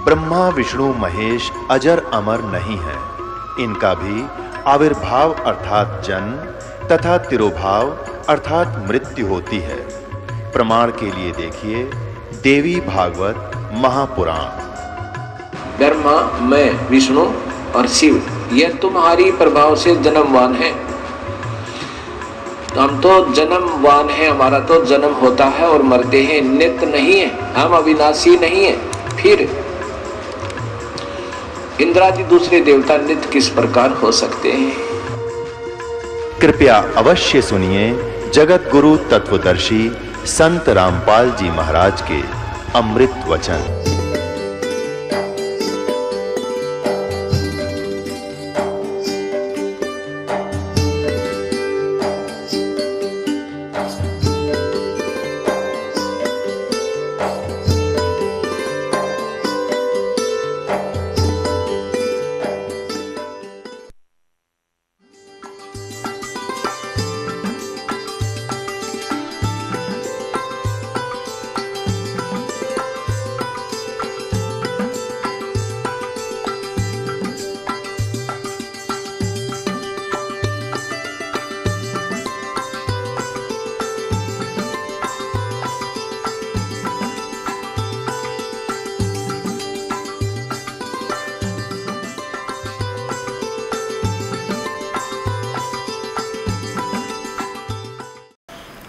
ब्रह्मा विष्णु महेश अजर अमर नहीं है। इनका भी आविर्भाव अर्थात जन्म तथा तिरोभाव अर्थात मृत्यु होती है। प्रमाण के लिए देखिए देवी भागवत महापुराण। ब्रह्मा, मैं, विष्णु और शिव ये तुम्हारी प्रभाव से जन्मवान है। हम तो जन्मवान है, हमारा तो जन्म होता है और मरते हैं, नित्य नहीं है, हम अविनाशी नहीं है। फिर इंद्रादि दूसरे देवता नित्य किस प्रकार हो सकते हैं? कृपया अवश्य सुनिए जगत गुरु तत्वदर्शी संत रामपाल जी महाराज के अमृत वचन।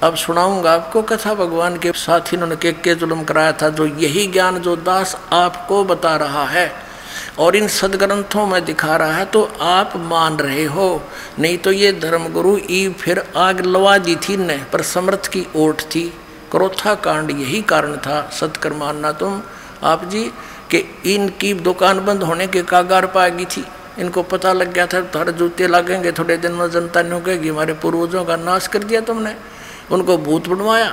अब सुनाऊंगा आपको कथा भगवान के साथ इन्होंने के जुल्म कराया था, जो यही ज्ञान जो दास आपको बता रहा है और इन सदग्रंथों में दिखा रहा है तो आप मान रहे हो। नहीं तो ये धर्मगुरु ई फिर आग लवा दी थी न, पर समर्थ की ओट थी। क्रोथा कांड यही कारण था। सत्कर मानना तुम आप जी कि इनकी दुकान बंद होने के कागार पर आ गई थी। इनको पता लग गया था थारे जूते लगेंगे, थोड़े दिन में जनता ने कहेगी हमारे पूर्वजों का नाश कर दिया तुमने, उनको भूत बनवाया,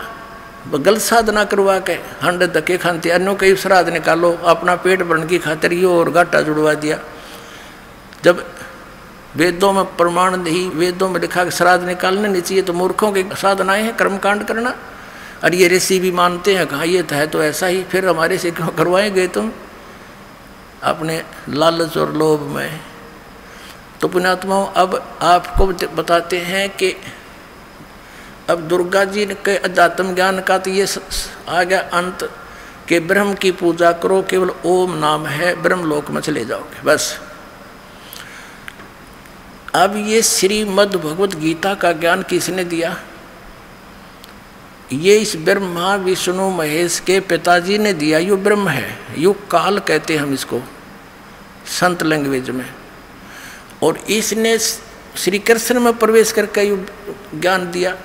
गलत साधना करवा के हंड धक्के खाते, अन्यों कई श्राद्ध निकालो, अपना पेट भरने की खातिर ये और घाटा जुड़वा दिया। जब वेदों में प्रमाण नहीं, वेदों में लिखा कि श्राद्ध निकालने नहीं चाहिए, तो मूर्खों की साधनाएं हैं कर्मकांड करना। और ये ऋषि भी मानते हैं, कहा ये है तो ऐसा ही, फिर हमारे से क्यों करवाएंगे तुम अपने लालच और लोभ में। तो पुण्यात्माओं अब आपको बताते हैं कि अब दुर्गा जी के अध्यात्म ज्ञान का तो ये आ गया अंत कि ब्रह्म की पूजा करो, केवल ओम नाम है, ब्रह्मलोक में चले जाओगे बस। अब ये श्रीमद् भगवत गीता का ज्ञान किसने दिया? ये इस ब्रह्मा विष्णु महेश के पिताजी ने दिया। यो ब्रह्म है, यो काल कहते हैं हम इसको संत लैंग्वेज में। और इसने श्री कृष्ण में प्रवेश करके यो ज्ञान दिया।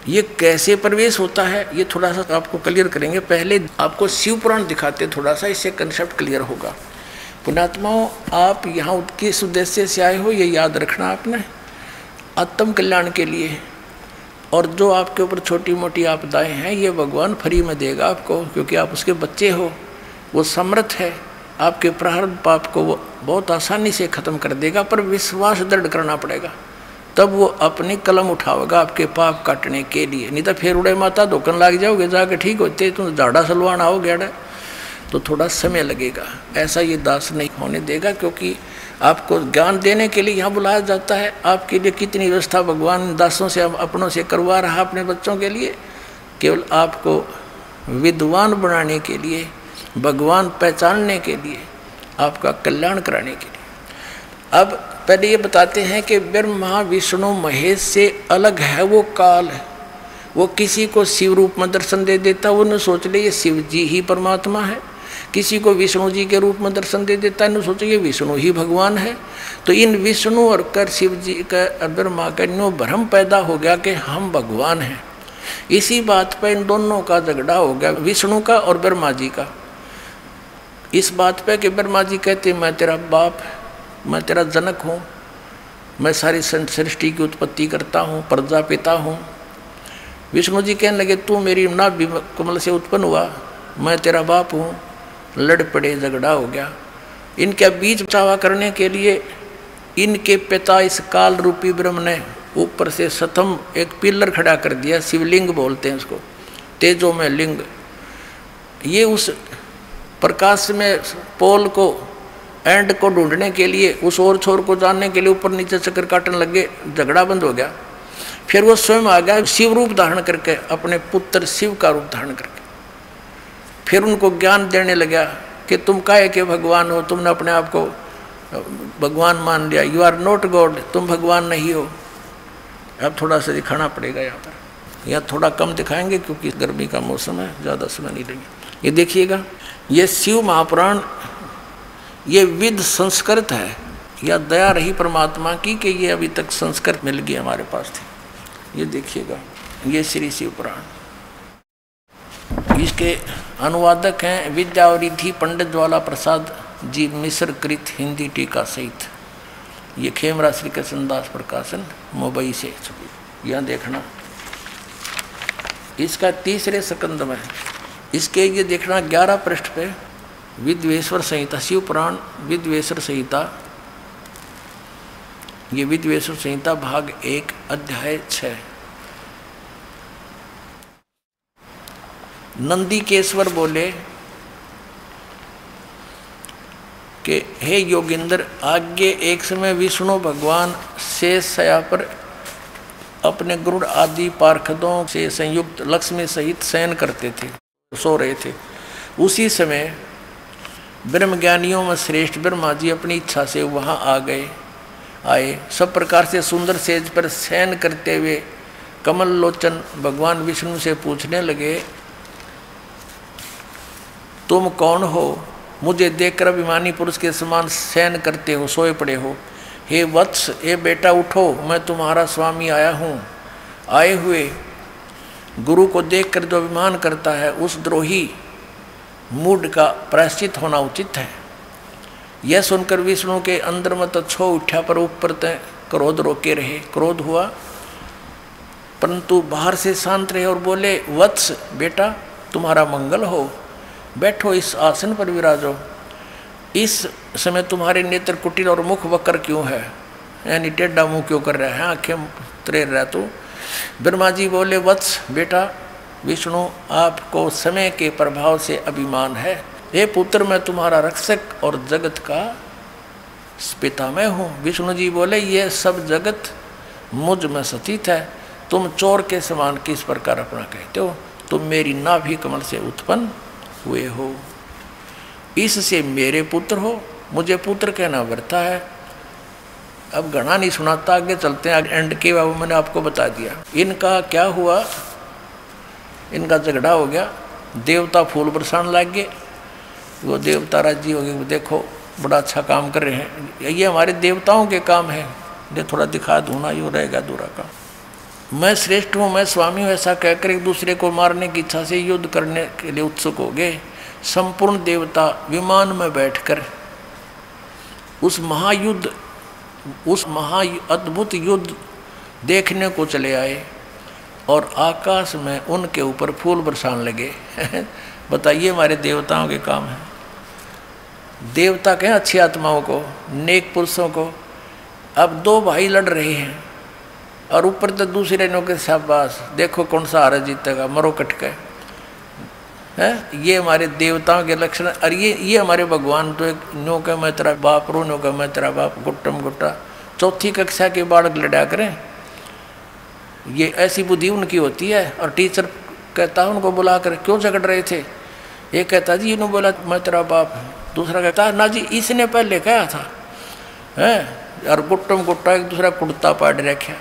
ये कैसे प्रवेश होता है ये थोड़ा सा आपको क्लियर करेंगे। पहले आपको शिव पुराण दिखाते, थोड़ा सा इससे कंसेप्ट क्लियर होगा। पुण्यात्माओं आप यहाँ किस उद्देश्य से आए हो ये याद रखना आपने, आत्म कल्याण के लिए। और जो आपके ऊपर छोटी मोटी आपदाएं हैं ये भगवान फ्री में देगा आपको, क्योंकि आप उसके बच्चे हो। वो समर्थ है, आपके प्रारब्ध पाप को वो बहुत आसानी से ख़त्म कर देगा, पर विश्वास दृढ़ करना पड़ेगा, तब वो अपनी कलम उठाएगा आपके पाप काटने के लिए। नहीं तो फिर उड़े माता धोकन लग जाओगे जाके, ठीक होते तुम झाड़ा सलवाना हो गया तो थोड़ा समय लगेगा। ऐसा ये दास नहीं होने देगा, क्योंकि आपको ज्ञान देने के लिए यहाँ बुलाया जाता है। आपके लिए कितनी व्यवस्था भगवान दासों से अपनों से करवा रहा अपने बच्चों के लिए, केवल आपको विद्वान बनाने के लिए, भगवान पहचानने के लिए, आपका कल्याण कराने के लिए। अब पहले ये बताते हैं कि ब्रह्मा विष्णु महेश से अलग है वो काल है। वो किसी को शिव रूप में दर्शन दे देता, वो न सोच ले ये शिव जी ही परमात्मा है। किसी को विष्णु जी के रूप में दर्शन दे देता है, न सोचे ये विष्णु ही भगवान है। तो इन विष्णु और कर शिव जी का ब्रह्मा का नो भ्रम पैदा हो गया कि हम भगवान हैं। इसी बात पर इन दोनों का झगड़ा हो गया, विष्णु का और ब्रह्मा जी का। इस बात पे कि ब्रह्मा जी कहते मैं तेरा बाप, मैं तेरा जनक हूँ, मैं सारी सृष्टि की उत्पत्ति करता हूँ, प्रजापिता हूँ। विष्णु जी कहने लगे तू मेरी नाभि कमल से उत्पन्न हुआ, मैं तेरा बाप हूँ। लड़ पड़े, झगड़ा हो गया। इनके बीच बचावा करने के लिए इनके पिता इस काल रूपी ब्रह्म ने ऊपर से सतम एक पिलर खड़ा कर दिया, शिवलिंग बोलते हैं उसको, तेजो में लिंग। ये उस प्रकाश में पोल को एंड को ढूंढने के लिए, उस और छोर को जानने के लिए ऊपर नीचे चक्कर काटने लगे, झगड़ा बंद हो गया। फिर वो स्वयं आ गया शिव रूप धारण करके, अपने पुत्र शिव का रूप धारण करके। फिर उनको ज्ञान देने लगा कि तुम काहे के भगवान हो, तुमने अपने आप को भगवान मान लिया, यू आर नॉट गॉड, तुम भगवान नहीं हो। अब थोड़ा सा दिखाना पड़ेगा यहाँ पर, यहाँ थोड़ा कम दिखाएंगे क्योंकि गर्मी का मौसम है, ज़्यादा समय नहीं लेंगे। ये देखिएगा, ये शिव महापुराण ये विद संस्कृत है, या दया रही परमात्मा की कि ये अभी तक संस्कृत मिल गई हमारे पास थी। ये देखिएगा, ये श्री शिव पुराण, इसके अनुवादक हैं विद्यावरिधि पंडित ज्वाला प्रसाद जी मिश्र कृत हिंदी टीका सहित। ये खेमरा श्री कृष्णदास प्रकाशन मुंबई से। यहाँ देखना, इसका तीसरे स्कंद में इसके ये देखना 11 पृष्ठ पे विद्वेश्वर संहिता, शिव पुराण विद्वेश्वर संहिता, ये विद्वेश्वर संहिता भाग 1 अध्याय 6। नंदीकेश्वर बोले कि हे योगेंद्र, आगे एक समय विष्णु भगवान शेष शया पर अपने गरुड़ आदि पार्षदों से संयुक्त लक्ष्मी सहित शयन करते थे, सो रहे थे। उसी समय ब्रह्मज्ञानियों में श्रेष्ठ ब्रह्मा जी अपनी इच्छा से वहाँ आए। सब प्रकार से सुंदर सेज पर शयन करते हुए कमल लोचन भगवान विष्णु से पूछने लगे, तुम कौन हो? मुझे देखकर अभिमानी पुरुष के समान शयन करते हो, सोए पड़े हो। हे वत्स, हे बेटा उठो, मैं तुम्हारा स्वामी आया हूँ। आए हुए गुरु को देखकर जो अभिमान करता है, उस द्रोही मूड का प्रायश्चित होना उचित है। यह सुनकर विष्णु के अंदर में तो छो उठा, पर ऊपर तय क्रोध रोके रहे। क्रोध हुआ परंतु बाहर से शांत रहे और बोले, वत्स बेटा तुम्हारा मंगल हो, बैठो इस आसन पर विराजो। इस समय तुम्हारे नेत्र कुटिल और मुख वक्र क्यों है, यानी टेढ़ा मुंह क्यों कर रहा है, आंखें तरेर रहा तो। ब्रह्मा जी बोले, वत्स बेटा विष्णु आपको समय के प्रभाव से अभिमान है। हे पुत्र, मैं तुम्हारा रक्षक और जगत का पिता मैं हूँ। विष्णु जी बोले, ये सब जगत मुझ में स्थित है, तुम चोर के समान किस प्रकार अपना कहते हो? तुम मेरी नाभि कमल से उत्पन्न हुए हो, इससे मेरे पुत्र हो, मुझे पुत्र कहना वर्ता है। अब घना नहीं सुनाता, आगे चलते हैं, एंड के बाबू मैंने आपको बता दिया। इनका क्या हुआ, इनका झगड़ा हो गया, देवता फूल बरसाने लग गए। वो देवता राजी हो गए, देखो बड़ा अच्छा काम कर रहे हैं, ये हमारे देवताओं के काम है, ये थोड़ा दिखा दूँ ना, ये रहेगा दूरा का। मैं श्रेष्ठ हूँ, मैं स्वामी हूँ, ऐसा कहकर एक दूसरे को मारने की इच्छा से युद्ध करने के लिए उत्सुक हो गए। संपूर्ण देवता विमान में बैठकर उस महा अद्भुत युद्ध देखने को चले आए और आकाश में उनके ऊपर फूल बरसाने लगे। बताइए, हमारे देवताओं के काम है। देवता कहें अच्छी आत्माओं को, नेक पुरुषों को। अब दो भाई लड़ रहे हैं और ऊपर तो दूसरे नो के शाबाश, देखो कौन सा हारा जीतेगा, मरो कटके है। ये हमारे देवताओं के लक्षण। और ये हमारे भगवान तो एक नो का मैं तेरा बाप, रो नो का मैं तेरा बाप, गुट्टम गुट्टा, चौथी कक्षा के बालक लड़ा करें। ये ऐसी बुद्धि उनकी होती है। और टीचर कहता है उनको बुला कर, क्यों झगड़ रहे थे? एक कहता जी इन्होंने बोला मैं तेरा बाप, दूसरा कहता ना जी इसने पहले कहा था है। और गुट्टम गुट्टा एक दूसरा कुर्ता पाड़ रखा।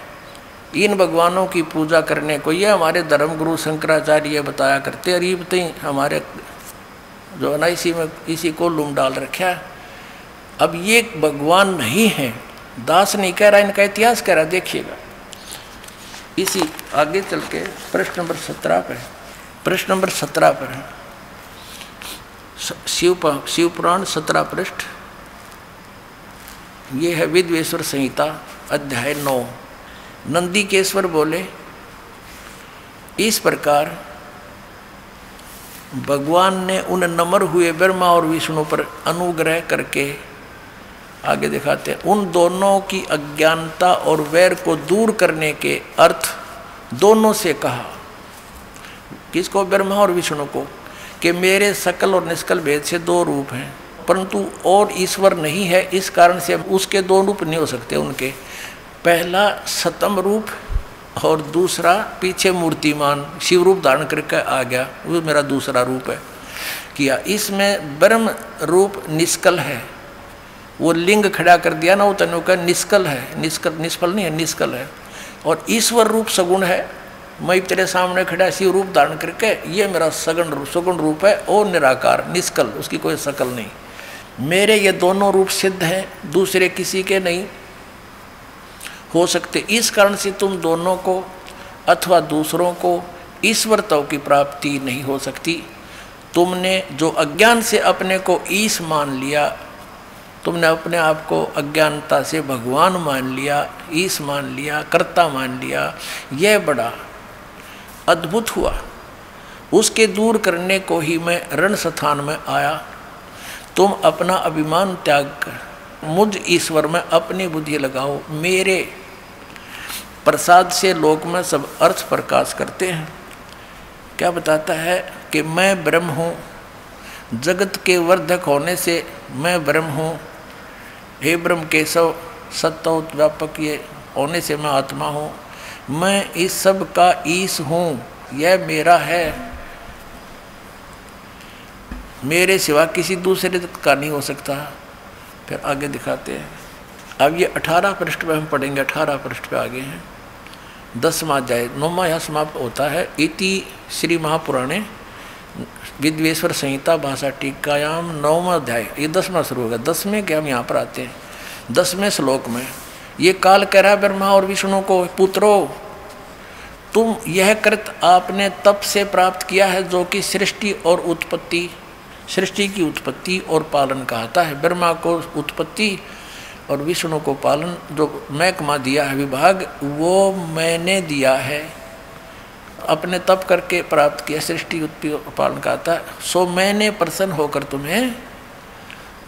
इन भगवानों की पूजा करने को ये हमारे धर्म गुरु शंकराचार्य बताया करते। और ये बताइए हमारे जो है ना इसी को लूम डाल रखा है। अब ये भगवान नहीं है, दास नहीं कह रहा, इनका इतिहास कह रहा। देखिएगा इसी आगे चल के प्रश्न नंबर 17 पर, प्रश्न नंबर 17 पर है शिव पुराण 17 पृष्ठ। ये है विद्वेश्वर संहिता अध्याय 9। नंदीकेश्वर बोले, इस प्रकार भगवान ने उन नम्र हुए ब्रह्मा और विष्णु पर अनुग्रह करके, आगे दिखाते हैं, उन दोनों की अज्ञानता और वैर को दूर करने के अर्थ दोनों से कहा। किसको? ब्रह्मा और विष्णु को, कि मेरे सकल और निष्कल भेद से दो रूप हैं, परंतु और ईश्वर नहीं है, इस कारण से उसके दो रूप नहीं हो सकते उनके। पहला सतम रूप और दूसरा पीछे मूर्तिमान शिव रूप धारण करके आ गया, वो मेरा दूसरा रूप है किया। इसमें ब्रह्म रूप निष्कल है, वो लिंग खड़ा कर दिया ना, वो तनु का निष्कल है, निष्कल निष्फल नहीं है, निष्कल है। और ईश्वर रूप सगुण है, मैं तेरे सामने खड़ा शिव रूप धारण करके, ये मेरा सगुण रूप है और निराकार निष्कल, उसकी कोई शकल नहीं। मेरे ये दोनों रूप सिद्ध हैं, दूसरे किसी के नहीं हो सकते। इस कारण से तुम दोनों को अथवा दूसरों को ईश्वरत्व की प्राप्ति नहीं हो सकती। तुमने जो अज्ञान से अपने को ईश मान लिया, तुमने अपने आप को अज्ञानता से भगवान मान लिया, ईश मान लिया, कर्ता मान लिया, यह बड़ा अद्भुत हुआ। उसके दूर करने को ही मैं रण स्थान में आया। तुम अपना अभिमान त्याग कर मुझ ईश्वर में अपनी बुद्धि लगाओ। मेरे प्रसाद से लोक में सब अर्थ प्रकाश करते हैं। क्या बताता है कि मैं ब्रह्म हूँ, जगत के वर्धक होने से मैं ब्रह्म हूँ। हे ब्रह्म केशव सत्वोत व्यापक ये होने से मैं आत्मा हूँ। मैं इस सब का ईश हूँ, यह मेरा है, मेरे सिवा किसी दूसरे का नहीं हो सकता। फिर आगे दिखाते हैं। अब ये 18 पृष्ठ पे हम पढ़ेंगे, 18 पृष्ठ पे आगे हैं। 10वां अध्याय 9वां यहाँ समाप्त होता है। इति श्री महापुराणे विद्वेश्वर संहिता भाषा टीकायाम 9वां अध्याय, ये 10वां शुरू होगा। 10वें के हम यहाँ पर आते हैं। 10वें श्लोक में ये काल कह रहा है ब्रह्मा और विष्णु को, पुत्रो तुम यह कृत आपने तप से प्राप्त किया है जो कि सृष्टि और उत्पत्ति, सृष्टि की उत्पत्ति और पालन कहता है। ब्रह्मा को उत्पत्ति और विष्णु को पालन, जो महकमा दिया है विभाग, वो मैंने दिया है, अपने तप करके प्राप्त किया, सृष्टि उत्पत्ति पालन कहता है। सो मैंने प्रसन्न होकर तुम्हें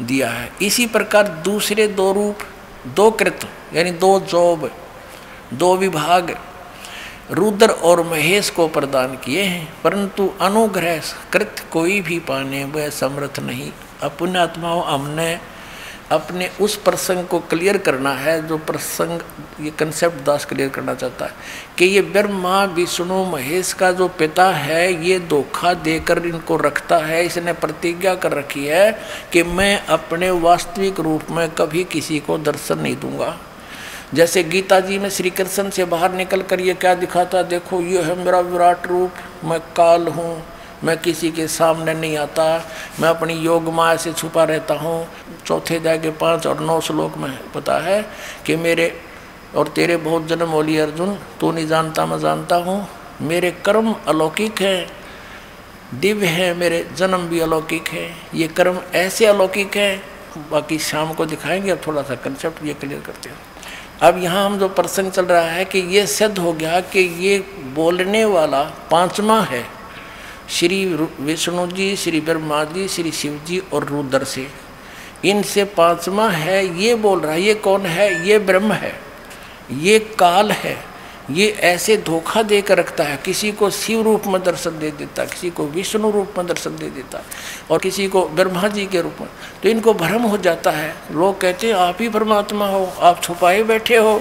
दिया है। इसी प्रकार दूसरे दो रूप, दो कृत यानी दो जॉब, दो विभाग रुद्र और महेश को प्रदान किए हैं, परंतु अनुग्रह कृत कोई भी पाने वह समर्थ नहीं। अपने आत्माओं हमने अपने उस प्रसंग को क्लियर करना है, जो प्रसंग ये कंसेप्ट दास क्लियर करना चाहता है कि ये ब्रह्मा विष्णु महेश का जो पिता है, ये धोखा देकर इनको रखता है। इसने प्रतिज्ञा कर रखी है कि मैं अपने वास्तविक रूप में कभी किसी को दर्शन नहीं दूंगा। जैसे गीता जी में श्री कृष्ण से बाहर निकल कर ये क्या दिखाता, देखो ये है मेरा विराट रूप, मैं काल हूँ, मैं किसी के सामने नहीं आता, मैं अपनी योग माया से छुपा रहता हूँ। चौथे अध्याय के 5 और 9 श्लोक में पता है कि मेरे और तेरे बहुत जन्म बोली अर्जुन, तू नहीं जानता मैं जानता हूँ। मेरे कर्म अलौकिक हैं, दिव्य हैं, मेरे जन्म भी अलौकिक है। ये कर्म ऐसे अलौकिक हैं, बाकी शाम को दिखाएंगे। अब थोड़ा सा कंसेप्ट ये क्लियर करते हैं। अब यहाँ हम जो प्रसंग चल रहा है कि ये सिद्ध हो गया कि ये बोलने वाला पांचवा है, श्री विष्णु जी, श्री ब्रह्मा जी, श्री शिव जी और रुद्र से, इनसे पांचवा है। ये बोल रहा है, ये कौन है? ये ब्रह्म है, ये काल है। ये ऐसे धोखा दे कर रखता है, किसी को शिव रूप में दर्शन दे देता है, किसी को विष्णु रूप में दर्शन दे देता है और किसी को ब्रह्मा जी के रूप में। तो इनको भ्रम हो जाता है। लोग कहते हैं आप ही परमात्मा हो, आप छुपाए बैठे हो।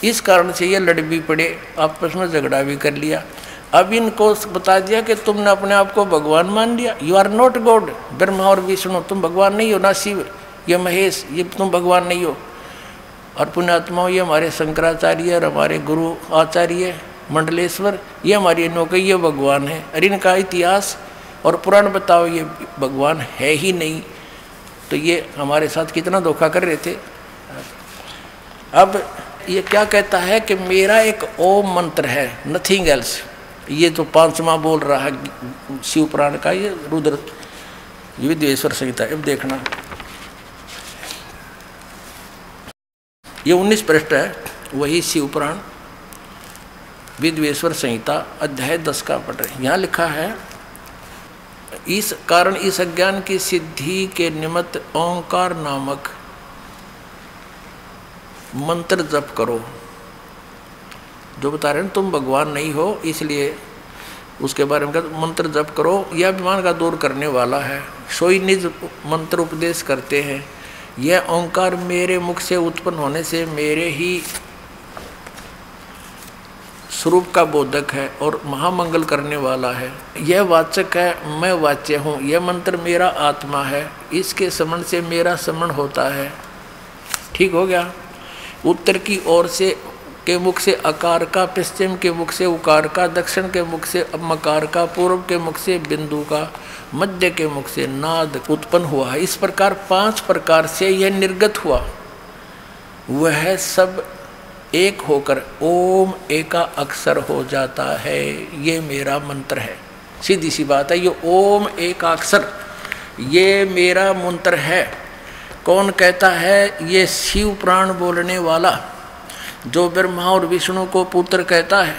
इस कारण से ये लड़ भी पड़े, आपस में झगड़ा भी कर लिया। अब इनको बता दिया कि तुमने अपने आप को भगवान मान लिया। You are not God. Brahma और विष्णु तुम भगवान नहीं हो, ना शिव, ये महेश, ये तुम भगवान नहीं हो। और पुण्यात्माओं, ये हमारे शंकराचार्य और हमारे गुरु आचार्य मंडलेश्वर, ये हमारी नौकरी, ये भगवान है। और इनका इतिहास और पुराण बताओ, ये भगवान है ही नहीं। तो ये हमारे साथ कितना धोखा कर रहे थे। अब ये क्या कहता है कि मेरा एक ओम मंत्र है, नथिंग एल्स। ये जो पांचवा बोल रहा है शिव पुराण का, ये रुद्र विद्वेश्वर संहिता। अब देखना, ये 19 पृष्ठ है, वही शिव पुराण विद्वेश्वर संहिता अध्याय 10 का पढ़ रहे। यहाँ लिखा है, इस कारण इस अज्ञान की सिद्धि के निमित्त ओंकार नामक मंत्र जप करो। जो बता रहे हैं तुम भगवान नहीं हो, इसलिए उसके बारे में कहते मंत्र जप करो, यह अभिमान का दूर करने वाला है। सोई निज मंत्र उपदेश करते हैं। यह ओंकार मेरे मुख से उत्पन्न होने से मेरे ही स्वरूप का बोधक है और महामंगल करने वाला है। यह वाचक है, मैं वाच्य हूँ। यह मंत्र मेरा आत्मा है, इसके स्मरण से मेरा स्मरण होता है। ठीक हो गया। उत्तर की ओर से के मुख से अकार का, पश्चिम के मुख से उकार का, दक्षिण के मुख से मकार का, पूर्व के मुख से बिंदु का, मध्य के मुख से नाद उत्पन्न हुआ है। इस प्रकार 5 प्रकार से यह निर्गत हुआ। वह सब एक होकर ओम एका अक्षर हो जाता है। ये मेरा मंत्र है। सीधी सी बात है, ये ओम एका अक्षर ये मेरा मंत्र है। कौन कहता है? ये शिव प्राण बोलने वाला, जो ब्रह्मा और विष्णु को पुत्र कहता है,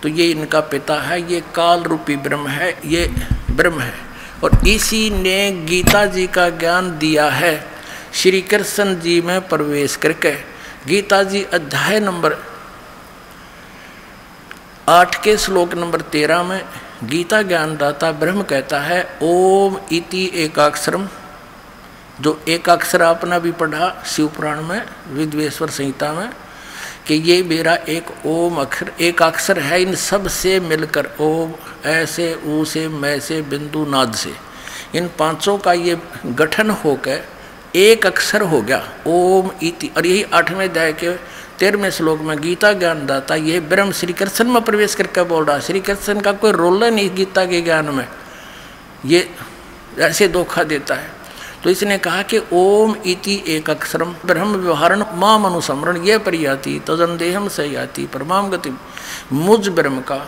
तो ये इनका पिता है। ये काल रूपी ब्रह्म है, ये ब्रह्म है। और इसी ने गीता जी का ज्ञान दिया है श्री कृष्ण जी में प्रवेश करके। गीता जी अध्याय नंबर 8 के श्लोक नंबर 13 में गीता ज्ञानदाता ब्रह्म कहता है ओम इति एकाक्षरम, जो एकाक्षर आपने भी पढ़ा शिव पुराण में, विद्वेश्वर संहिता में, कि ये मेरा एक ओम अक्षर एक अक्षर है। इन सब से मिलकर ओम, ऐसे, ऊ से, मैं से, बिंदु, नाद से, इन 5 का ये गठन होकर एक अक्षर हो गया ओम इति। और यही 8वें अध्याय के 13वें श्लोक में गीता ज्ञानदाता ये ब्रह्म श्री कृष्ण में प्रवेश करके बोल रहा। श्री कृष्ण का कोई रोल नहीं गीता के ज्ञान में, ये ऐसे धोखा देता है। तो इसने कहा कि ओम इति एक अक्षरम ब्रह्म व्यवहारण माम अनुसमरण ये परियाति तजंदेहम सयाति परमाम गति। मुझ ब्रह्म का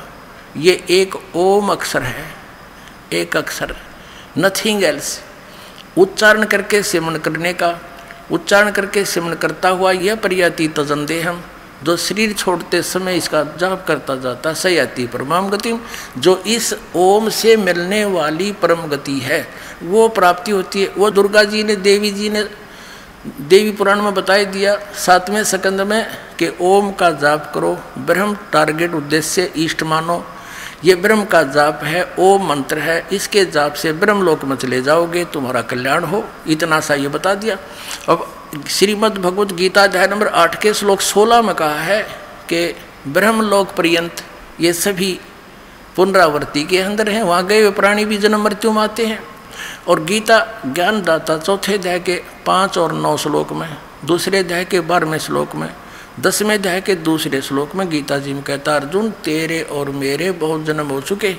ये एक ओम अक्षर है, एक अक्षर, नथिंग एल्स। उच्चारण करके सिमरण करने का, उच्चारण करके सिमरण करता हुआ यह परियाति तजंदेहम, जो शरीर छोड़ते समय इसका जाप करता जाता, सयाति परमाम गति, जो इस ओम से मिलने वाली परम गति है वो प्राप्ति होती है। वो दुर्गा जी ने, देवी जी ने देवी पुराण में बताई दिया 7वें स्कंद में कि ओम का जाप करो, ब्रह्म टारगेट उद्देश्य इष्ट मानो। ये ब्रह्म का जाप है, ओम मंत्र है, इसके जाप से ब्रह्मलोक में चले जाओगे, तुम्हारा कल्याण हो। इतना सा ये बता दिया। अब श्रीमद् भगवत गीता अध्याय नंबर 8 के श्लोक 16 में कहा है कि ब्रह्मलोक पर्यंत ये सभी पुनरावृत्ति के अंदर हैं, वहाँ गए हुए प्राणी भी जन्म मृत्यु में आते हैं। और गीता ज्ञानदाता 4थे अध्याय के 5 और 9 श्लोक में, दूसरे अध्याय के 12वें श्लोक में, 10वें अध्याय के दूसरे श्लोक में गीता जी में कहता अर्जुन तेरे और मेरे बहुत जन्म हो चुके,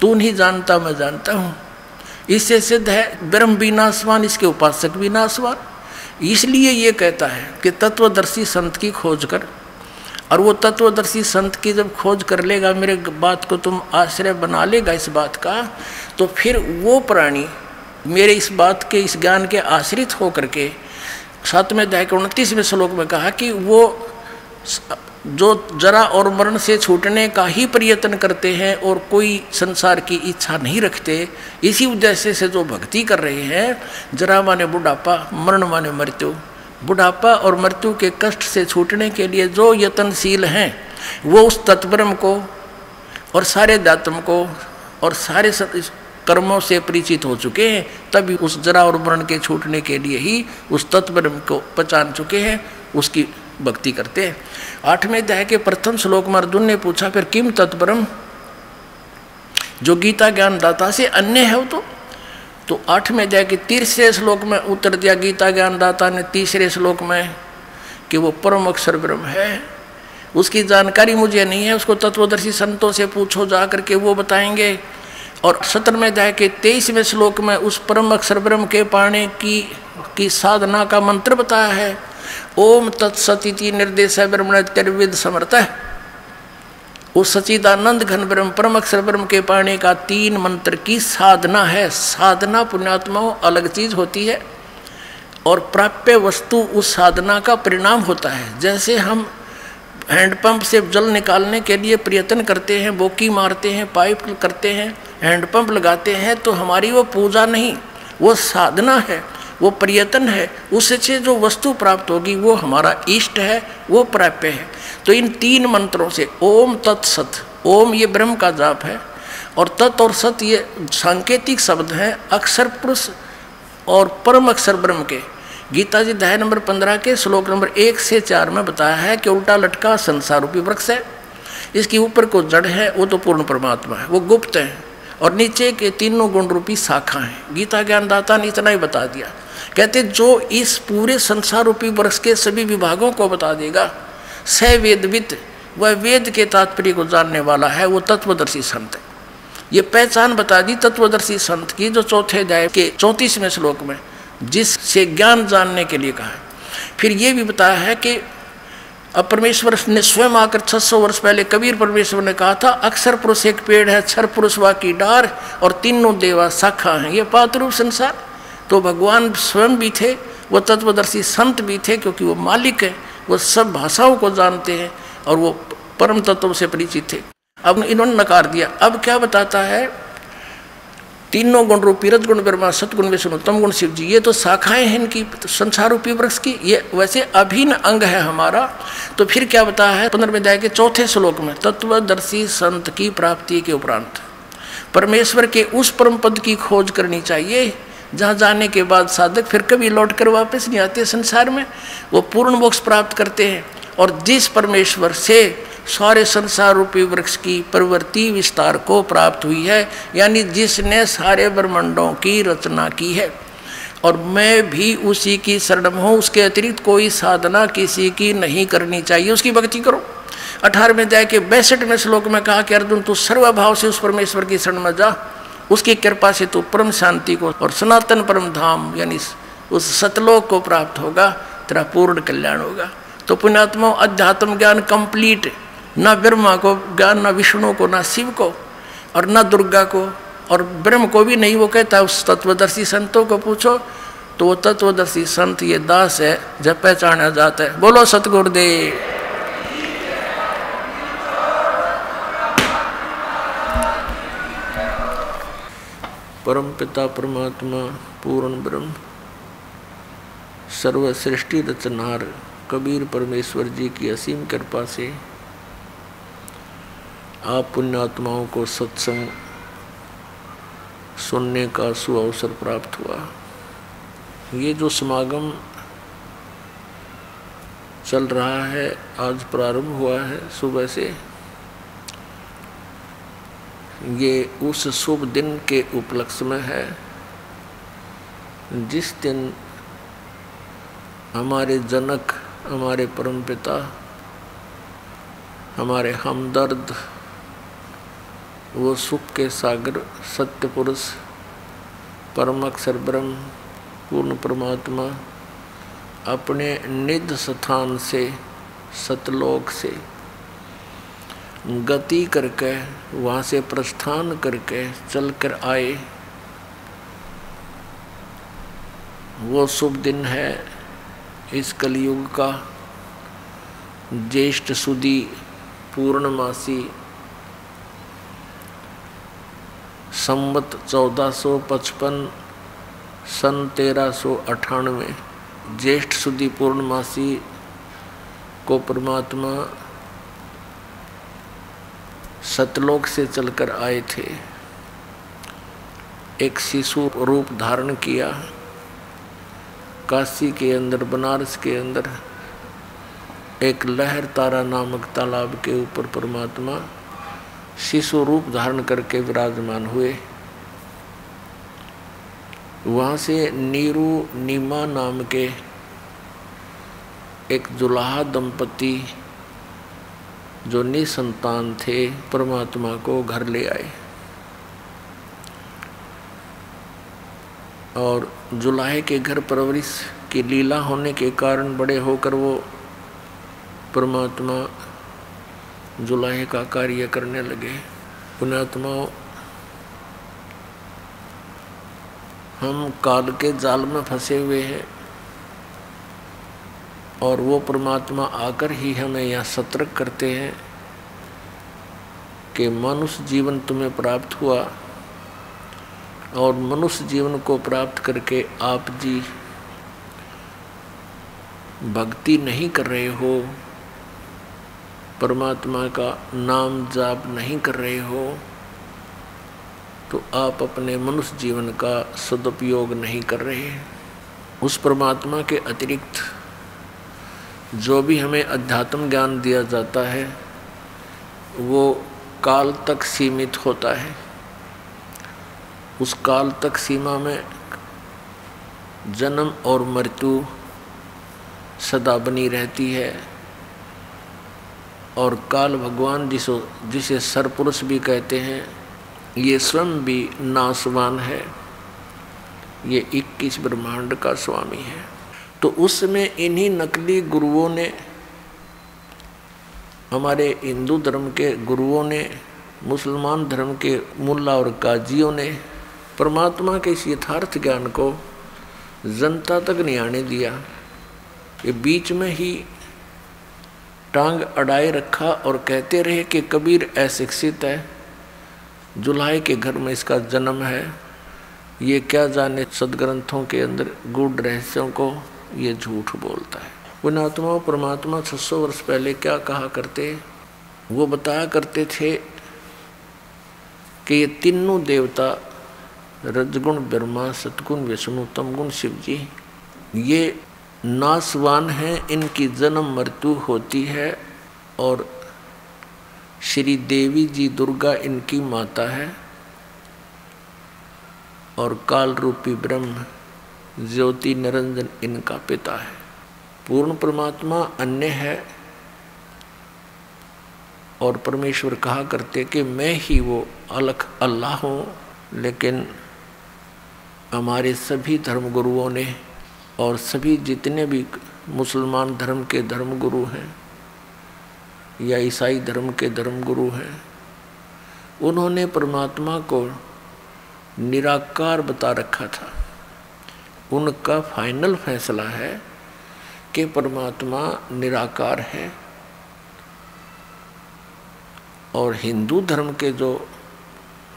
तू नहीं जानता मैं जानता हूँ। इससे सिद्ध है ब्रह्म भी नाशवान, इसके उपासक भी नाशवान। इसलिए ये कहता है कि तत्वदर्शी संत की खोज कर, और वो तत्वदर्शी संत की जब खोज कर लेगा, मेरे बात को तुम आश्रय बना लेगा इस बात का, तो फिर वो प्राणी मेरे इस बात के, इस ज्ञान के आश्रित होकर के 7वें अध्याय के 29वें श्लोक में कहा कि वो जो जरा और मरण से छूटने का ही प्रयत्न करते हैं और कोई संसार की इच्छा नहीं रखते, इसी उद्देश्य से जो भक्ति कर रहे हैं, जरा माने बुढ़ापा, मरण माने मृत्यु, बुढ़ापा और मृत्यु के कष्ट से छूटने के लिए जो यत्नशील हैं, वो उस तत्ब्रह्म को और सारे दात्म को और सारे कर्मों से परिचित हो चुके हैं, तभी उस जरा और मरण के छूटने के लिए ही उस तत्ब्रह्म को पहचान चुके हैं, उसकी भक्ति करते हैं। 8वें अध्याय के प्रथम श्लोक में अर्जुन ने पूछा फिर किम तत्ब्रह्म, जो गीता ज्ञानदाता से अन्य है वो तो 8वें अध्याय के 3रे श्लोक में उत्तर दिया गीता ज्ञानदाता ने 3रे श्लोक में कि वो परम अक्षर ब्रह्म है। उसकी जानकारी मुझे नहीं है, उसको तत्वदर्शी संतों से पूछो जा करके, वो बताएंगे। और 17वें अध्याय के 23वें श्लोक में उस परम अक्षर ब्रह्म के पाने की साधना का मंत्र बताया है। ओम तत्सति निर्देश ब्रह्मण त्रिविद समर्थ। उस सचिदानंद घन ब्रह्म परम अक्षर ब्रह्म के पाने का 3 मंत्र की साधना है। साधना पुण्यात्माओं अलग चीज होती है और प्राप्य वस्तु उस साधना का परिणाम होता है। जैसे हम हैंडपंप से जल निकालने के लिए प्रयत्न करते हैं, बोकी मारते हैं, पाइप करते हैं, हैंडपंप लगाते हैं, तो हमारी वो पूजा नहीं, वो साधना है, वो प्रयत्न है। उससे जो वस्तु प्राप्त होगी वो हमारा इष्ट है, वो प्राप्य है। तो इन 3 मंत्रों से ओम तत्सत ओम ये ब्रह्म का जाप है, और तत् और सत ये सांकेतिक शब्द हैं अक्षर पुरुष और परम अक्षर ब्रह्म के। गीता जी अध्याय नंबर 15 के श्लोक नंबर 1 से 4 में बताया है कि उल्टा लटका संसार रूपी वृक्ष है, इसके ऊपर को जड़ है, वो तो पूर्ण परमात्मा है, वो गुप्त है, और नीचे के तीनों गुण रूपी शाखा हैं। गीता ज्ञानदाता ने इतना ही बता दिया। कहते जो इस पूरे संसार रूपी वृक्ष के सभी विभागों को बता देगा, स वेदविद, वह वेद के तात्पर्य को जानने वाला है, वो तत्वदर्शी संत है। ये पहचान बता दी तत्वदर्शी संत की, जो चौथे अध्याय के 34वें श्लोक में जिससे ज्ञान जानने के लिए कहा है। फिर ये भी बताया है कि अब परमेश्वर ने स्वयं आकर 600 वर्ष पहले कबीर परमेश्वर ने कहा था, अक्षर पुरुष एक पेड़ है, क्षर पुरुष वा की डार, और तीनों देवा शाखा हैं, ये पातरूप संसार। तो भगवान स्वयं भी थे, वो तत्वदर्शी संत भी थे, क्योंकि वो मालिक है, वो सब भाषाओं को जानते हैं और वो परम तत्व से परिचित थे। अब इन्होंने नकार दिया। अब क्या बताता है, तीनों गुण रूपी रजगुण ब्रह्मा, सतगुण विष्णु, तम गुण शिव जी, ये तो शाखाएं हैं इनकी संसार रूपी वृक्ष की, ये वैसे अभिन्न अंग है हमारा। तो फिर क्या बताया है 15वें अध्याय के 4थे श्लोक में, तत्वदर्शी संत की प्राप्ति के उपरांत परमेश्वर के उस परम पद की खोज करनी चाहिए जहाँ जाने के बाद साधक फिर कभी लौट कर वापस नहीं आते संसार में, वो पूर्ण मोक्ष प्राप्त करते हैं। और जिस परमेश्वर से सारे संसार रूपी वृक्ष की प्रवृत्ति विस्तार को प्राप्त हुई है, यानी जिसने सारे ब्रह्मांडों की रचना की है, और मैं भी उसी की शरण हूँ, उसके अतिरिक्त कोई साधना किसी की नहीं करनी चाहिए, उसकी भक्ति करो। 18वें अध्याय के 62वें श्लोक में कहा कि अर्जुन तू सर्वभाव से उस परमेश्वर की शरण में जा, उसकी कृपा से तू परम शांति को और सनातन परम धाम यानी उस सतलोक को प्राप्त होगा, तेरा पूर्ण कल्याण होगा। तो पुण्यात्मा अध्यात्म ज्ञान कंप्लीट, ना ब्रह्मा को ज्ञान, ना विष्णु को, ना शिव को, और ना दुर्गा को, और ब्रह्म को भी नहीं। वो कहता है उस तत्वदर्शी संतों को पूछो, तो वो तत्वदर्शी संत ये दास है जब पहचाना जाता है। बोलो सतगुरुदेव। परम पिता परमात्मा पूर्ण ब्रह्म सर्व सृष्टि रचनहार कबीर परमेश्वर जी की असीम कृपा से आप पुण्यात्माओं को सत्संग सुनने का सुअवसर प्राप्त हुआ। ये जो समागम चल रहा है, आज प्रारंभ हुआ है सुबह से, ये उस शुभ दिन के उपलक्ष्य में है जिस दिन हमारे जनक, हमारे परमपिता, हमारे हमदर्द, वो सुख के सागर सत्य पुरुष परम अक्षर ब्रह्म पूर्ण परमात्मा अपने निज स्थान से सतलोक से गति करके वहाँ से प्रस्थान करके चलकर आए। वो शुभ दिन है इस कलयुग का ज्येष्ठ सुदी पूर्णमासी संवत 1455 सन 1398 ज्येष्ठ सुदी पूर्णमासी को परमात्मा सतलोक से चलकर आए थे। एक शिशु रूप धारण किया, काशी के अंदर, बनारस के अंदर एक लहर तारा नामक तालाब के ऊपर परमात्मा शिशु रूप धारण करके विराजमान हुए। वहाँ से नीरू नीमा नाम के एक जुलाहा दंपति जो निसंतान थे, परमात्मा को घर ले आए। और जुलाहे के घर परवरिश की लीला होने के कारण बड़े होकर वो परमात्मा जुलाहे का कार्य करने लगे। पुण्यात्माओं, हम काल के जाल में फंसे हुए हैं और वो परमात्मा आकर ही हमें यहाँ सतर्क करते हैं कि मनुष्य जीवन तुम्हें प्राप्त हुआ और मनुष्य जीवन को प्राप्त करके आप जी भक्ति नहीं कर रहे हो, परमात्मा का नाम जाप नहीं कर रहे हो तो आप अपने मनुष्य जीवन का सदुपयोग नहीं कर रहे हैं। उस परमात्मा के अतिरिक्त जो भी हमें अध्यात्म ज्ञान दिया जाता है वो काल तक सीमित होता है। उस काल तक सीमा में जन्म और मृत्यु सदा बनी रहती है। और काल भगवान जिसे सरपुरुष भी कहते हैं, ये स्वयं भी नाशवान है, ये 21 ब्रह्मांड का स्वामी है। तो उसमें इन्हीं नकली गुरुओं ने, हमारे हिंदू धर्म के गुरुओं ने, मुसलमान धर्म के मुल्ला और काजियों ने परमात्मा के इस यथार्थ ज्ञान को जनता तक नहीं आने दिया। ये बीच में ही टांग अड़ाए रखा और कहते रहे कि कबीर अशिक्षित है, जुल्हाए के घर में इसका जन्म है, ये क्या जाने सदग्रंथों के अंदर गूढ़ रहस्यों को, ये झूठ बोलता है। पुण्यात्मा परमात्मा 600 वर्ष पहले क्या कहा करते, वो बताया करते थे कि ये तीनों देवता रजगुण ब्रह्मा, सतगुण विष्णु, तमगुण शिव जी, ये नाशवान हैं, इनकी जन्म मृत्यु होती है। और श्री देवी जी दुर्गा इनकी माता है और काल रूपी ब्रह्म ज्योति निरंजन इनका पिता है। पूर्ण परमात्मा अन्य है और परमेश्वर कहा करते कि मैं ही वो अलग अल्लाह हूँ। लेकिन हमारे सभी धर्मगुरुओं ने और सभी जितने भी मुसलमान धर्म के धर्मगुरु हैं या ईसाई धर्म के धर्मगुरु हैं, उन्होंने परमात्मा को निराकार बता रखा था। उनका फाइनल फैसला है कि परमात्मा निराकार है। और हिंदू धर्म के जो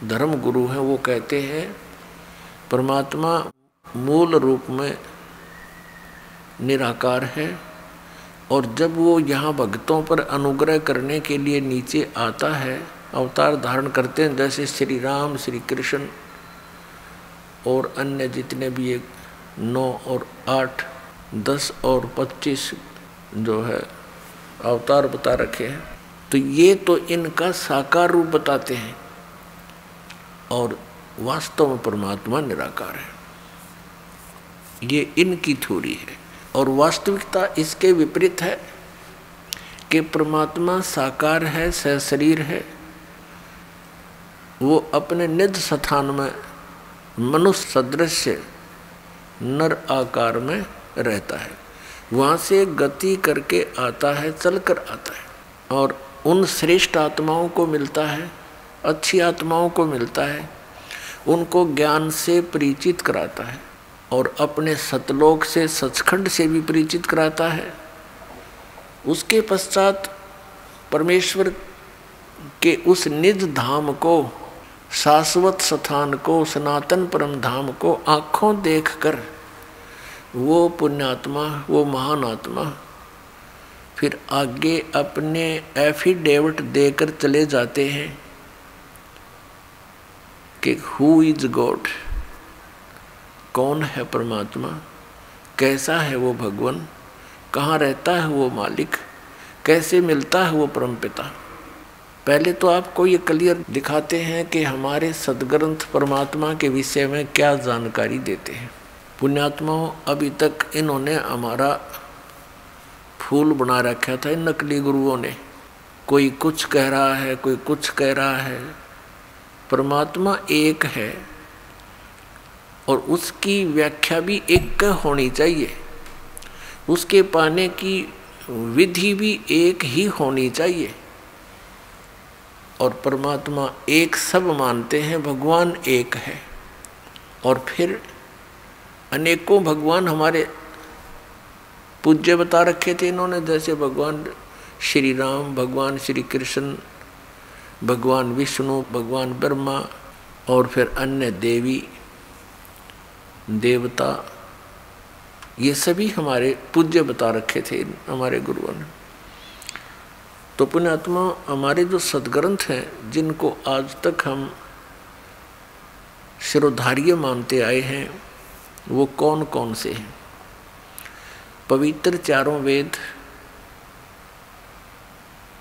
धर्मगुरु हैं वो कहते हैं परमात्मा मूल रूप में निराकार है और जब वो यहाँ भक्तों पर अनुग्रह करने के लिए नीचे आता है, अवतार धारण करते हैं, जैसे श्री राम, श्री कृष्ण और अन्य जितने भी 9 और 8, 10 और 25 जो है अवतार बता रखे हैं, तो ये तो इनका साकार रूप बताते हैं और वास्तव में परमात्मा निराकार है। ये इनकी थ्योरी है और वास्तविकता इसके विपरीत है कि परमात्मा साकार है, सशरीर है। वो अपने निज स्थान में मनुष्य सदृश नर आकार में रहता है, वहाँ से गति करके आता है, चलकर आता है और उन श्रेष्ठ आत्माओं को मिलता है, अच्छी आत्माओं को मिलता है, उनको ज्ञान से परिचित कराता है और अपने सतलोक से, सचखंड से भी परिचित कराता है। उसके पश्चात परमेश्वर के उस निज धाम को, शाश्वत स्थान को, सनातन परम धाम को आँखों देखकर वो पुण्यात्मा, वो महान आत्मा फिर आगे अपने एफिडेविट देकर चले जाते हैं कि हु इज गॉड, कौन है परमात्मा, कैसा है वो भगवान, कहाँ रहता है वो मालिक, कैसे मिलता है वो परमपिता। पहले तो आपको ये क्लियर दिखाते हैं कि हमारे सदग्रंथ परमात्मा के विषय में क्या जानकारी देते हैं। पुण्यात्माओं, अभी तक इन्होंने हमारा फूल बना रखा था इन नकली गुरुओं ने। कोई कुछ कह रहा है, कोई कुछ कह रहा है। परमात्मा एक है और उसकी व्याख्या भी एक होनी चाहिए, उसके पाने की विधि भी एक ही होनी चाहिए। और परमात्मा एक सब मानते हैं, भगवान एक है और फिर अनेकों भगवान हमारे पूज्य बता रखे थे इन्होंने, जैसे भगवान श्री राम, भगवान श्री कृष्ण, भगवान विष्णु, भगवान ब्रह्मा और फिर अन्य देवी देवता, ये सभी हमारे पूज्य बता रखे थे हमारे गुरुओं ने। तो पुण्यात्मा, हमारे जो सद्ग्रंथ हैं जिनको आज तक हम शिरोधार्य मानते आए हैं, वो कौन कौन से हैं? पवित्र चारों वेद,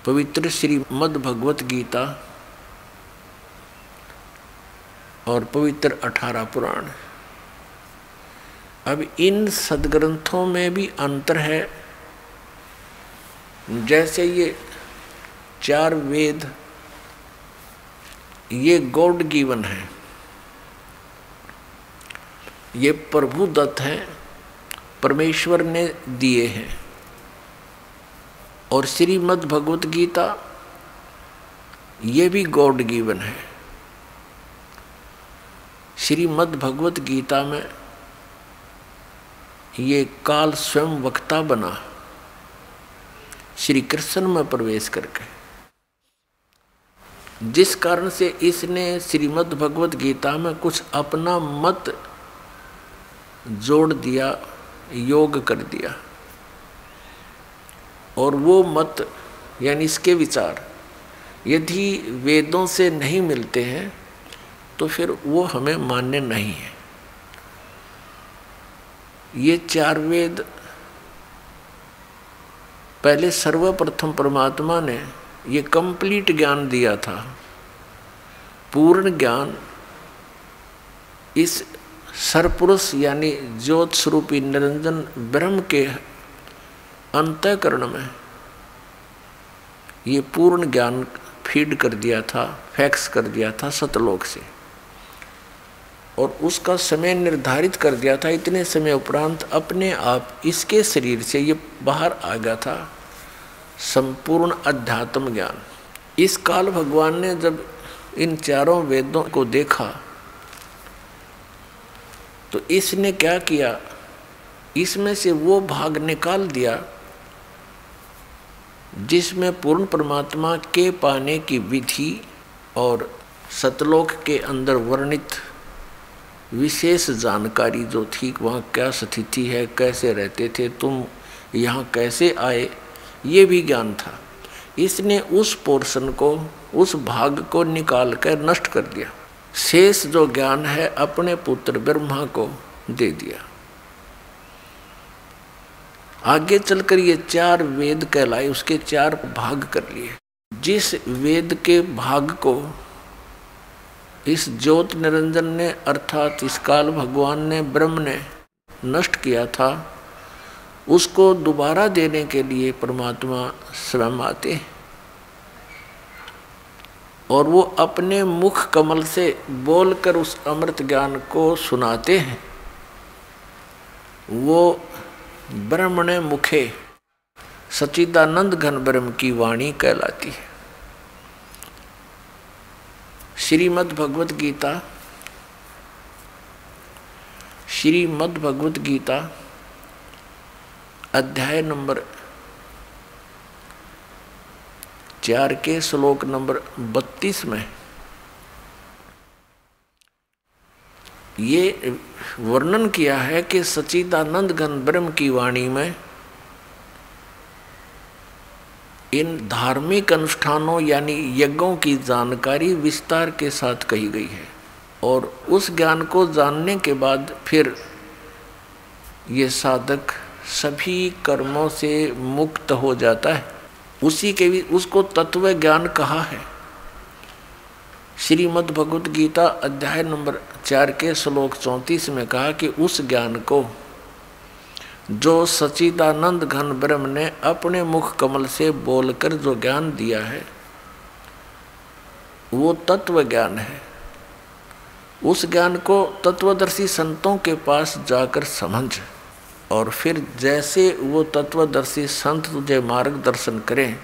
पवित्र श्रीमद् भगवत गीता और पवित्र 18 पुराण। अब इन सद्ग्रंथों में भी अंतर है। जैसे ये 4 वेद ये गॉड गिवन है, ये प्रभु दत्त हैं, परमेश्वर ने दिए हैं। और श्रीमद् भगवत गीता ये भी गॉड गिवन है। श्रीमद् भगवत गीता में ये काल स्वयं वक्ता बना श्री कृष्ण में प्रवेश करके, जिस कारण से इसने श्रीमद् भगवत गीता में कुछ अपना मत जोड़ दिया, योग कर दिया। और वो मत यानी इसके विचार यदि वेदों से नहीं मिलते हैं तो फिर वो हमें मान्य नहीं है। ये 4 वेद पहले सर्वप्रथम परमात्मा ने ये कंप्लीट ज्ञान दिया था, पूर्ण ज्ञान इस सरपुरुष यानी ज्योत स्वरूपी निरंजन ब्रह्म के अंतःकरण में ये पूर्ण ज्ञान फीड कर दिया था, फैक्स कर दिया था सतलोक से, और उसका समय निर्धारित कर दिया था। इतने समय उपरांत अपने आप इसके शरीर से ये बाहर आ गया था संपूर्ण अध्यात्म ज्ञान। इस काल भगवान ने जब इन 4 वेदों को देखा तो इसने क्या किया, इसमें से वो भाग निकाल दिया जिसमें पूर्ण परमात्मा के पाने की विधि और सतलोक के अंदर वर्णित विशेष जानकारी जो थी, वहाँ क्या स्थिति है, कैसे रहते थे, तुम यहाँ कैसे आए, ये भी ज्ञान था। इसने उस पोर्शन को, उस भाग को निकाल कर नष्ट कर दिया। शेष जो ज्ञान है अपने पुत्र ब्रह्मा को दे दिया। आगे चलकर ये 4 वेद कहलाए, उसके 4 भाग कर लिए। जिस वेद के भाग को इस ज्योत निरंजन ने अर्थात इस काल भगवान ने, ब्रह्म ने नष्ट किया था, उसको दोबारा देने के लिए परमात्मा स्वयं आते और वो अपने मुख कमल से बोलकर उस अमृत ज्ञान को सुनाते हैं। वो ब्रह्मणे मुखे सच्चिदानंद घन ब्रह्म की वाणी कहलाती है। श्रीमद् भगवत गीता, श्रीमद् भगवत गीता अध्याय नंबर 4 के श्लोक नंबर 32 में ये वर्णन किया है कि सच्चिदानंद घन ब्रह्म की वाणी में इन धार्मिक अनुष्ठानों यानी यज्ञों की जानकारी विस्तार के साथ कही गई है। और उस ज्ञान को जानने के बाद फिर ये साधक सभी कर्मों से मुक्त हो जाता है। उसी के भी उसको तत्व ज्ञान कहा है। श्रीमद् भगवत गीता अध्याय नंबर 4 के श्लोक 34 में कहा कि उस ज्ञान को जो सच्चिदानंद घन ब्रह्म ने अपने मुख कमल से बोलकर जो ज्ञान दिया है वो तत्व ज्ञान है। उस ज्ञान को तत्वदर्शी संतों के पास जाकर समझ, और फिर जैसे वो तत्वदर्शी संत तुझे मार्गदर्शन करें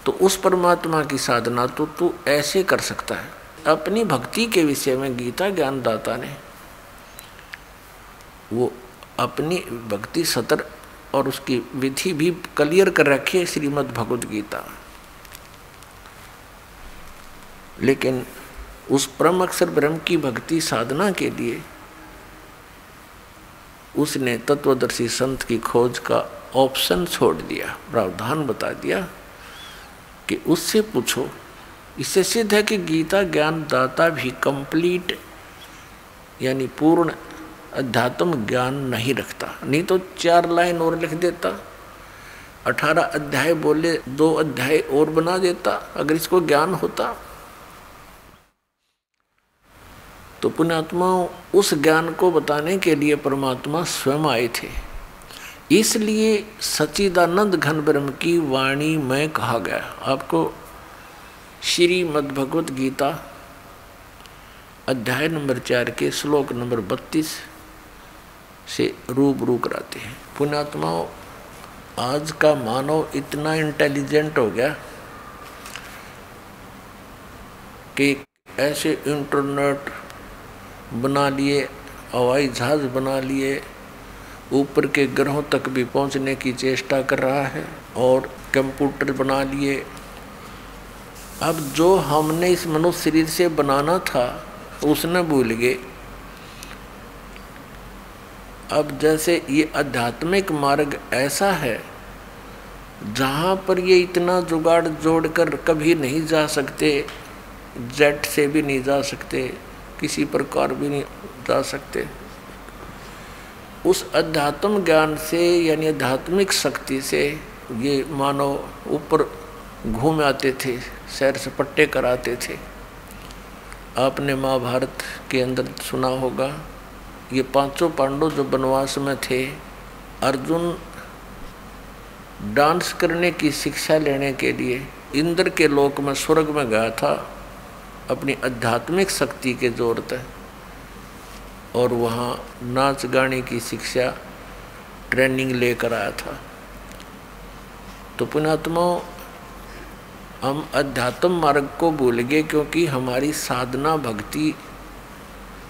तो उस परमात्मा की साधना तो तू ऐसे कर सकता है। अपनी भक्ति के विषय में गीता ज्ञानदाता ने वो अपनी भक्ति सतर और उसकी विधि भी क्लियर कर रखी है श्रीमद् भगवत गीता। लेकिन उस परम अक्षर ब्रह्म की भक्ति साधना के लिए उसने तत्वदर्शी संत की खोज का ऑप्शन छोड़ दिया, प्रावधान बता दिया कि उससे पूछो। इससे सिद्ध है कि गीता ज्ञान दाता भी कंप्लीट यानी पूर्ण अध्यात्म ज्ञान नहीं रखता, नहीं तो 4 लाइन और लिख देता, 18 अध्याय बोले 2 अध्याय और बना देता अगर इसको ज्ञान होता। तो पुण्यात्माओं, उस ज्ञान को बताने के लिए परमात्मा स्वयं आए थे। इसलिए सच्चिदानंद घन ब्रह्म की वाणी में कहा गया। आपको श्रीमद् भगवत गीता अध्याय नंबर 4 के श्लोक नंबर 32 से रूबरू कराते हैं। पुण्यात्माओं, आज का मानव इतना इंटेलिजेंट हो गया कि ऐसे इंटरनेट बना लिए, हवाई जहाज बना लिए, ऊपर के ग्रहों तक भी पहुंचने की चेष्टा कर रहा है, और कंप्यूटर बना लिए। अब जो हमने इस मनुष्य शरीर से बनाना था उसने भूल गए। अब जैसे ये आध्यात्मिक मार्ग ऐसा है जहाँ पर ये इतना जुगाड़ जोड़कर कभी नहीं जा सकते, जेट से भी नहीं जा सकते, किसी प्रकार भी नहीं जा सकते। उस अध्यात्म ज्ञान से यानी आध्यात्मिक शक्ति से ये मानव ऊपर घूम आते थे, सैर सपट्टे कराते थे। आपने महाभारत के अंदर सुना होगा, ये 5 पांडव जो वनवास में थे, अर्जुन डांस करने की शिक्षा लेने के लिए इंद्र के लोक में, स्वर्ग में गया था अपनी आध्यात्मिक शक्ति के जोर से, और वहाँ नाच गाने की शिक्षा ट्रेनिंग लेकर आया था। तो पुण्यात्माओं, हम अध्यात्म मार्ग को भूल गए क्योंकि हमारी साधना भक्ति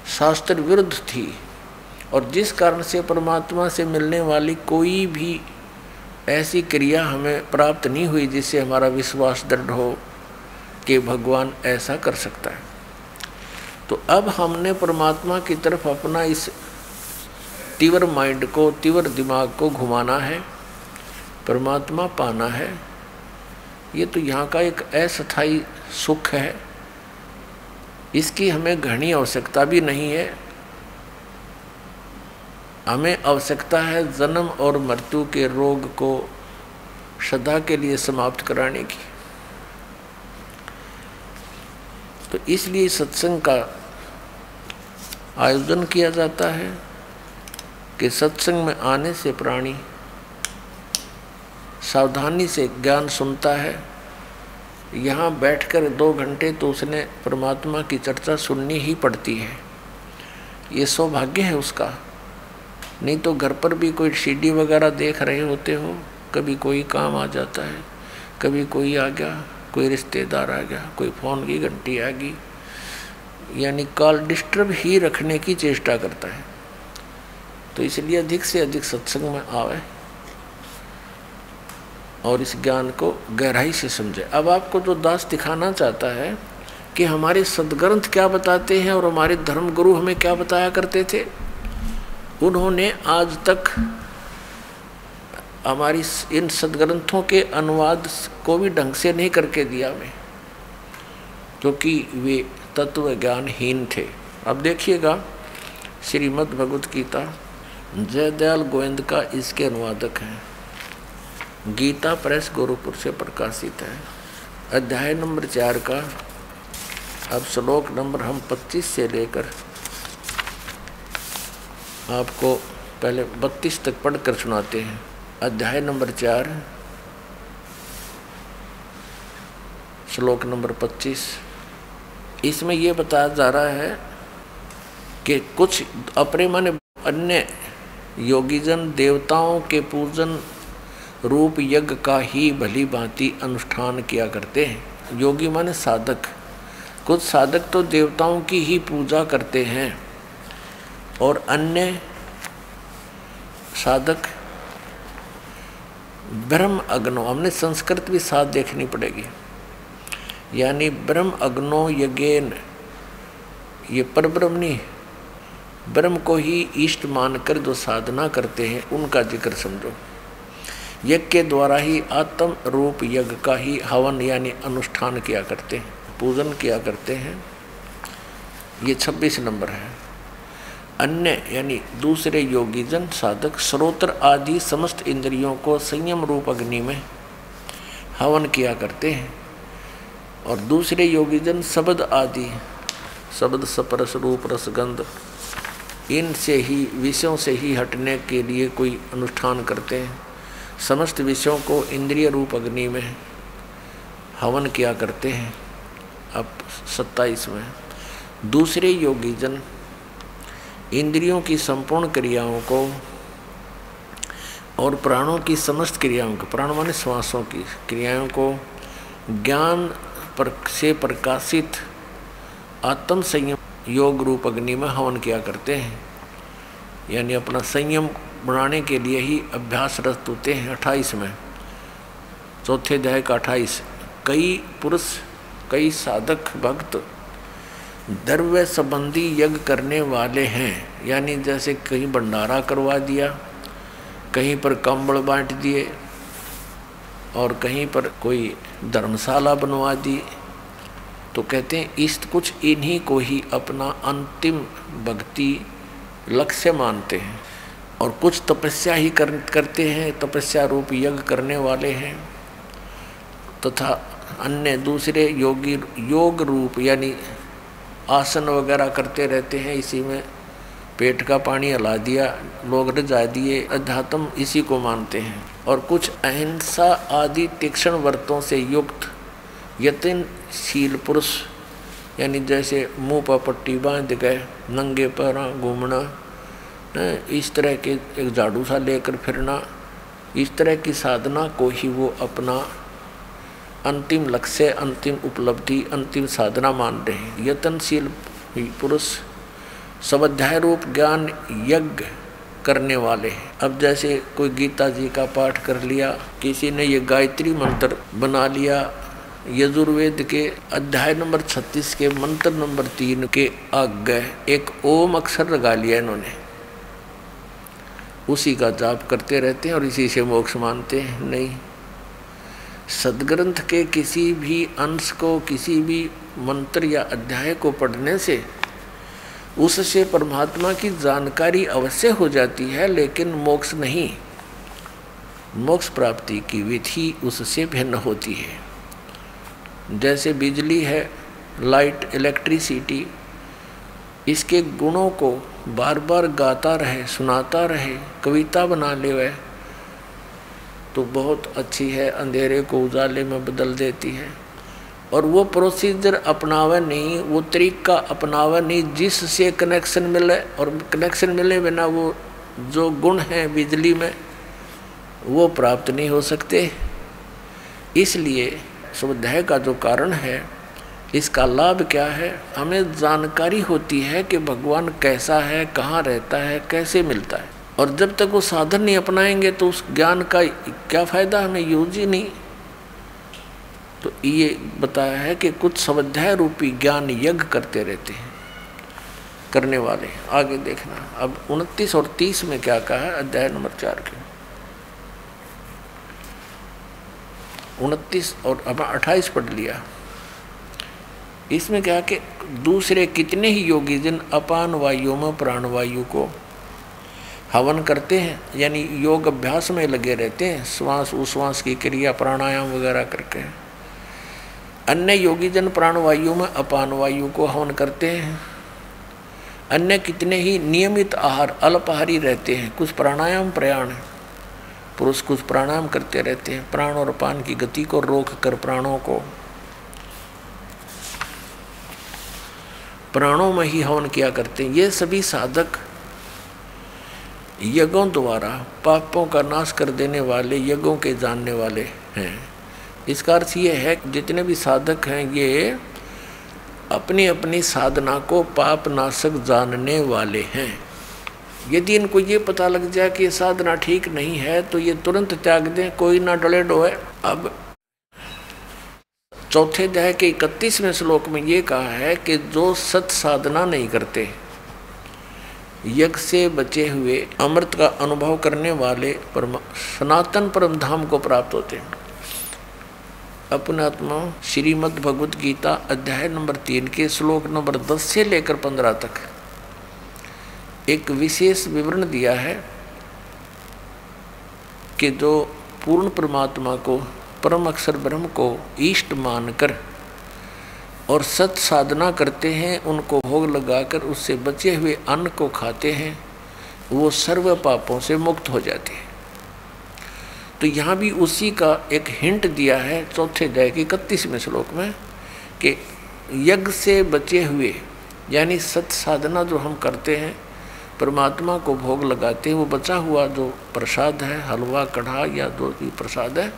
शास्त्र विरुद्ध थी, और जिस कारण से परमात्मा से मिलने वाली कोई भी ऐसी क्रिया हमें प्राप्त नहीं हुई जिससे हमारा विश्वास दृढ़ हो कि भगवान ऐसा कर सकता है। तो अब हमने परमात्मा की तरफ अपना इस तीव्र माइंड को, तीव्र दिमाग को घुमाना है, परमात्मा पाना है। ये तो यहाँ का एक अस्थायी सुख है, इसकी हमें घनी आवश्यकता भी नहीं है। हमें आवश्यकता है जन्म और मृत्यु के रोग को सदा के लिए समाप्त कराने की। तो इसलिए सत्संग का आयोजन किया जाता है कि सत्संग में आने से प्राणी सावधानी से ज्ञान सुनता है। यहाँ बैठकर 2 घंटे तो उसने परमात्मा की चर्चा सुननी ही पड़ती है। ये सौभाग्य है उसका। नहीं तो घर पर भी कोई सीडी वगैरह देख रहे होते हो, कभी कोई काम आ जाता है, कभी कोई आ गया, कोई रिश्तेदार आ गया, कोई फ़ोन की घंटी आ गई, यानी कॉल डिस्टर्ब ही रखने की चेष्टा करता है। तो इसलिए अधिक से अधिक सत्संग में आवे और इस ज्ञान को गहराई से समझे। अब आपको जो दास दिखाना चाहता है कि हमारे सदग्रंथ क्या बताते हैं और हमारे धर्म गुरु हमें क्या बताया करते थे, उन्होंने आज तक हमारी इन सदग्रंथों के अनुवाद को भी ढंग से नहीं करके दिया हमें, क्योंकि वे तत्व ज्ञानहीन थे। अब देखिएगा, श्रीमद् भगवत गीता जयदयाल गोविंद का इसके अनुवादक हैं। गीता प्रेस गोरखपुर से प्रकाशित है। अध्याय नंबर 4 का अब श्लोक नंबर हम 25 से लेकर आपको पहले 32 तक पढ़कर सुनाते हैं। अध्याय नंबर 4 श्लोक नंबर 25। इसमें यह बताया जा रहा है कि कुछ अपने माने अन्य योगीजन देवताओं के पूजन रूप यज्ञ का ही भली भांति अनुष्ठान किया करते हैं। योगी माने साधक। कुछ साधक तो देवताओं की ही पूजा करते हैं और अन्य साधक ब्रह्म अग्नो, हमने संस्कृत भी साथ देखनी पड़ेगी, यानी ब्रह्म अग्नो यज्ञेन, ये परब्रह्म नहीं, ब्रह्म को ही इष्ट मानकर जो साधना करते हैं उनका जिक्र समझो। यज्ञ के द्वारा ही आत्म रूप यज्ञ का ही हवन यानी अनुष्ठान किया करते हैं, पूजन किया करते हैं। ये 26 नंबर है। अन्य यानी दूसरे योगीजन साधक श्रोत्र आदि समस्त इंद्रियों को संयम रूप अग्नि में हवन किया करते हैं। और दूसरे योगीजन शब्द आदि, शब्द स्पर्श रूप रसगंध, इनसे ही विषयों से ही हटने के लिए कोई अनुष्ठान करते हैं। समस्त विषयों को इंद्रिय रूप अग्नि में हवन किया करते हैं। अब 27 में दूसरे योगीजन इंद्रियों की संपूर्ण क्रियाओं को और प्राणों की समस्त क्रियाओं को, प्राण माने श्वासों की क्रियाओं को ज्ञान से प्रकाशित आत्म संयम योग रूप अग्नि में हवन किया करते हैं। यानी अपना संयम बनाने के लिए ही अभ्यासरत होते हैं। 28 में चौथे अध्याय का 28, कई पुरुष कई साधक भक्त द्रव्य संबंधी यज्ञ करने वाले हैं। यानी जैसे कहीं भंडारा करवा दिया, कहीं पर कंबल बांट दिए और कहीं पर कोई धर्मशाला बनवा दी, तो कहते हैं इस कुछ इन्हीं को ही अपना अंतिम भक्ति लक्ष्य मानते हैं। और कुछ तपस्या ही करते हैं, तपस्या रूप यज्ञ करने वाले हैं। तथा अन्य दूसरे योगी योग रूप यानी आसन वगैरह करते रहते हैं, इसी में पेट का पानी हिला दिया, लोग रजा दिए, अध्यात्म इसी को मानते हैं। और कुछ अहिंसा आदि तीक्ष्ण व्रतों से युक्त यत्नशील पुरुष, यानी जैसे मुंह पर पट्टी बांध गए, नंगे पैर घूमना, इस तरह के एक झाड़ू सा लेकर फिरना, इस तरह की साधना को ही वो अपना अंतिम लक्ष्य, अंतिम उपलब्धि, अंतिम साधना मान रहे हैं। यत्नशील पुरुष स्वाध्याय रूप ज्ञान यज्ञ करने वाले हैं। अब जैसे कोई गीता जी का पाठ कर लिया, किसी ने ये गायत्री मंत्र बना लिया, यजुर्वेद के अध्याय नंबर 36 के मंत्र नंबर 3 के आगे एक ओम अक्षर लगा लिया इन्होंने, उसी का जाप करते रहते हैं और इसी से मोक्ष मानते हैं। नहीं, सदग्रंथ के किसी भी अंश को, किसी भी मंत्र या अध्याय को पढ़ने से उससे परमात्मा की जानकारी अवश्य हो जाती है, लेकिन मोक्ष नहीं। मोक्ष प्राप्ति की विधि उससे भिन्न होती है। जैसे बिजली है, लाइट, इलेक्ट्रिसिटी, इसके गुणों को बार बार गाता रहे, सुनाता रहे, कविता बना ले वह तो बहुत अच्छी है, अंधेरे को उजाले में बदल देती है। और वो प्रोसीजर अपनावे नहीं, वो तरीका अपनावे नहीं जिससे कनेक्शन मिले, और कनेक्शन मिले बिना वो जो गुण हैं बिजली में वो प्राप्त नहीं हो सकते। इसलिए स्वाध्याय का जो कारण है, इसका लाभ क्या है, हमें जानकारी होती है कि भगवान कैसा है, कहाँ रहता है, कैसे मिलता है। और जब तक वो साधन नहीं अपनाएंगे तो उस ज्ञान का क्या फायदा, हमें यूज ही नहीं। तो ये बताया है कि कुछ स्वाध्याय रूपी ज्ञान यज्ञ करते रहते हैं करने वाले। आगे देखना अब 29 और 30 में क्या कहा है, अध्याय नंबर 4 के 29 और अब 28 पढ़ लिया। इसमें क्या कि दूसरे कितने ही योगी जन अपान वायु में प्राणवायु को हवन करते हैं, यानी योग अभ्यास में लगे रहते हैं, श्वास उश्वास की क्रिया प्राणायाम वगैरह करके। अन्य योगी जन प्राणवायु में अपान वायु को हवन करते हैं। अन्य कितने ही नियमित आहार अल्पाहारी रहते हैं, कुछ प्राणायाम प्रयाण पुरुष कुछ प्राणायाम करते रहते हैं, प्राण और अपान की गति को रोक कर प्राणों को प्राणों में ही हवन किया करते हैं। ये सभी साधक यज्ञों द्वारा पापों का नाश कर देने वाले, यज्ञों के जानने वाले हैं। इसका अर्थ ये है कि जितने भी साधक हैं ये अपनी अपनी साधना को पाप नाशक जानने वाले हैं। यदि इनको ये पता लग जाए कि ये साधना ठीक नहीं है तो ये तुरंत त्याग दें, कोई ना डले डोए। अब चौथे अध्याय के 31वें श्लोक में ये कहा है कि जो सत साधना नहीं करते, यज्ञ से बचे हुए अमृत का अनुभव करने वाले सनातन परम धाम को प्राप्त होते हैं। अपने आत्मा श्रीमद् भगवत गीता अध्याय नंबर 3 के श्लोक नंबर 10 से लेकर 15 तक एक विशेष विवरण दिया है कि जो पूर्ण परमात्मा को, परम अक्षर ब्रह्म को इष्ट मानकर और सत साधना करते हैं, उनको भोग लगाकर उससे बचे हुए अन्न को खाते हैं, वो सर्व पापों से मुक्त हो जाते हैं। तो यहाँ भी उसी का एक हिंट दिया है चौथे अध्याय के 31वें श्लोक में कि यज्ञ से बचे हुए यानी सत साधना जो हम करते हैं, परमात्मा को भोग लगाते हैं, वो बचा हुआ जो प्रसाद है, हलवा कढ़ा या जो भी प्रसाद है,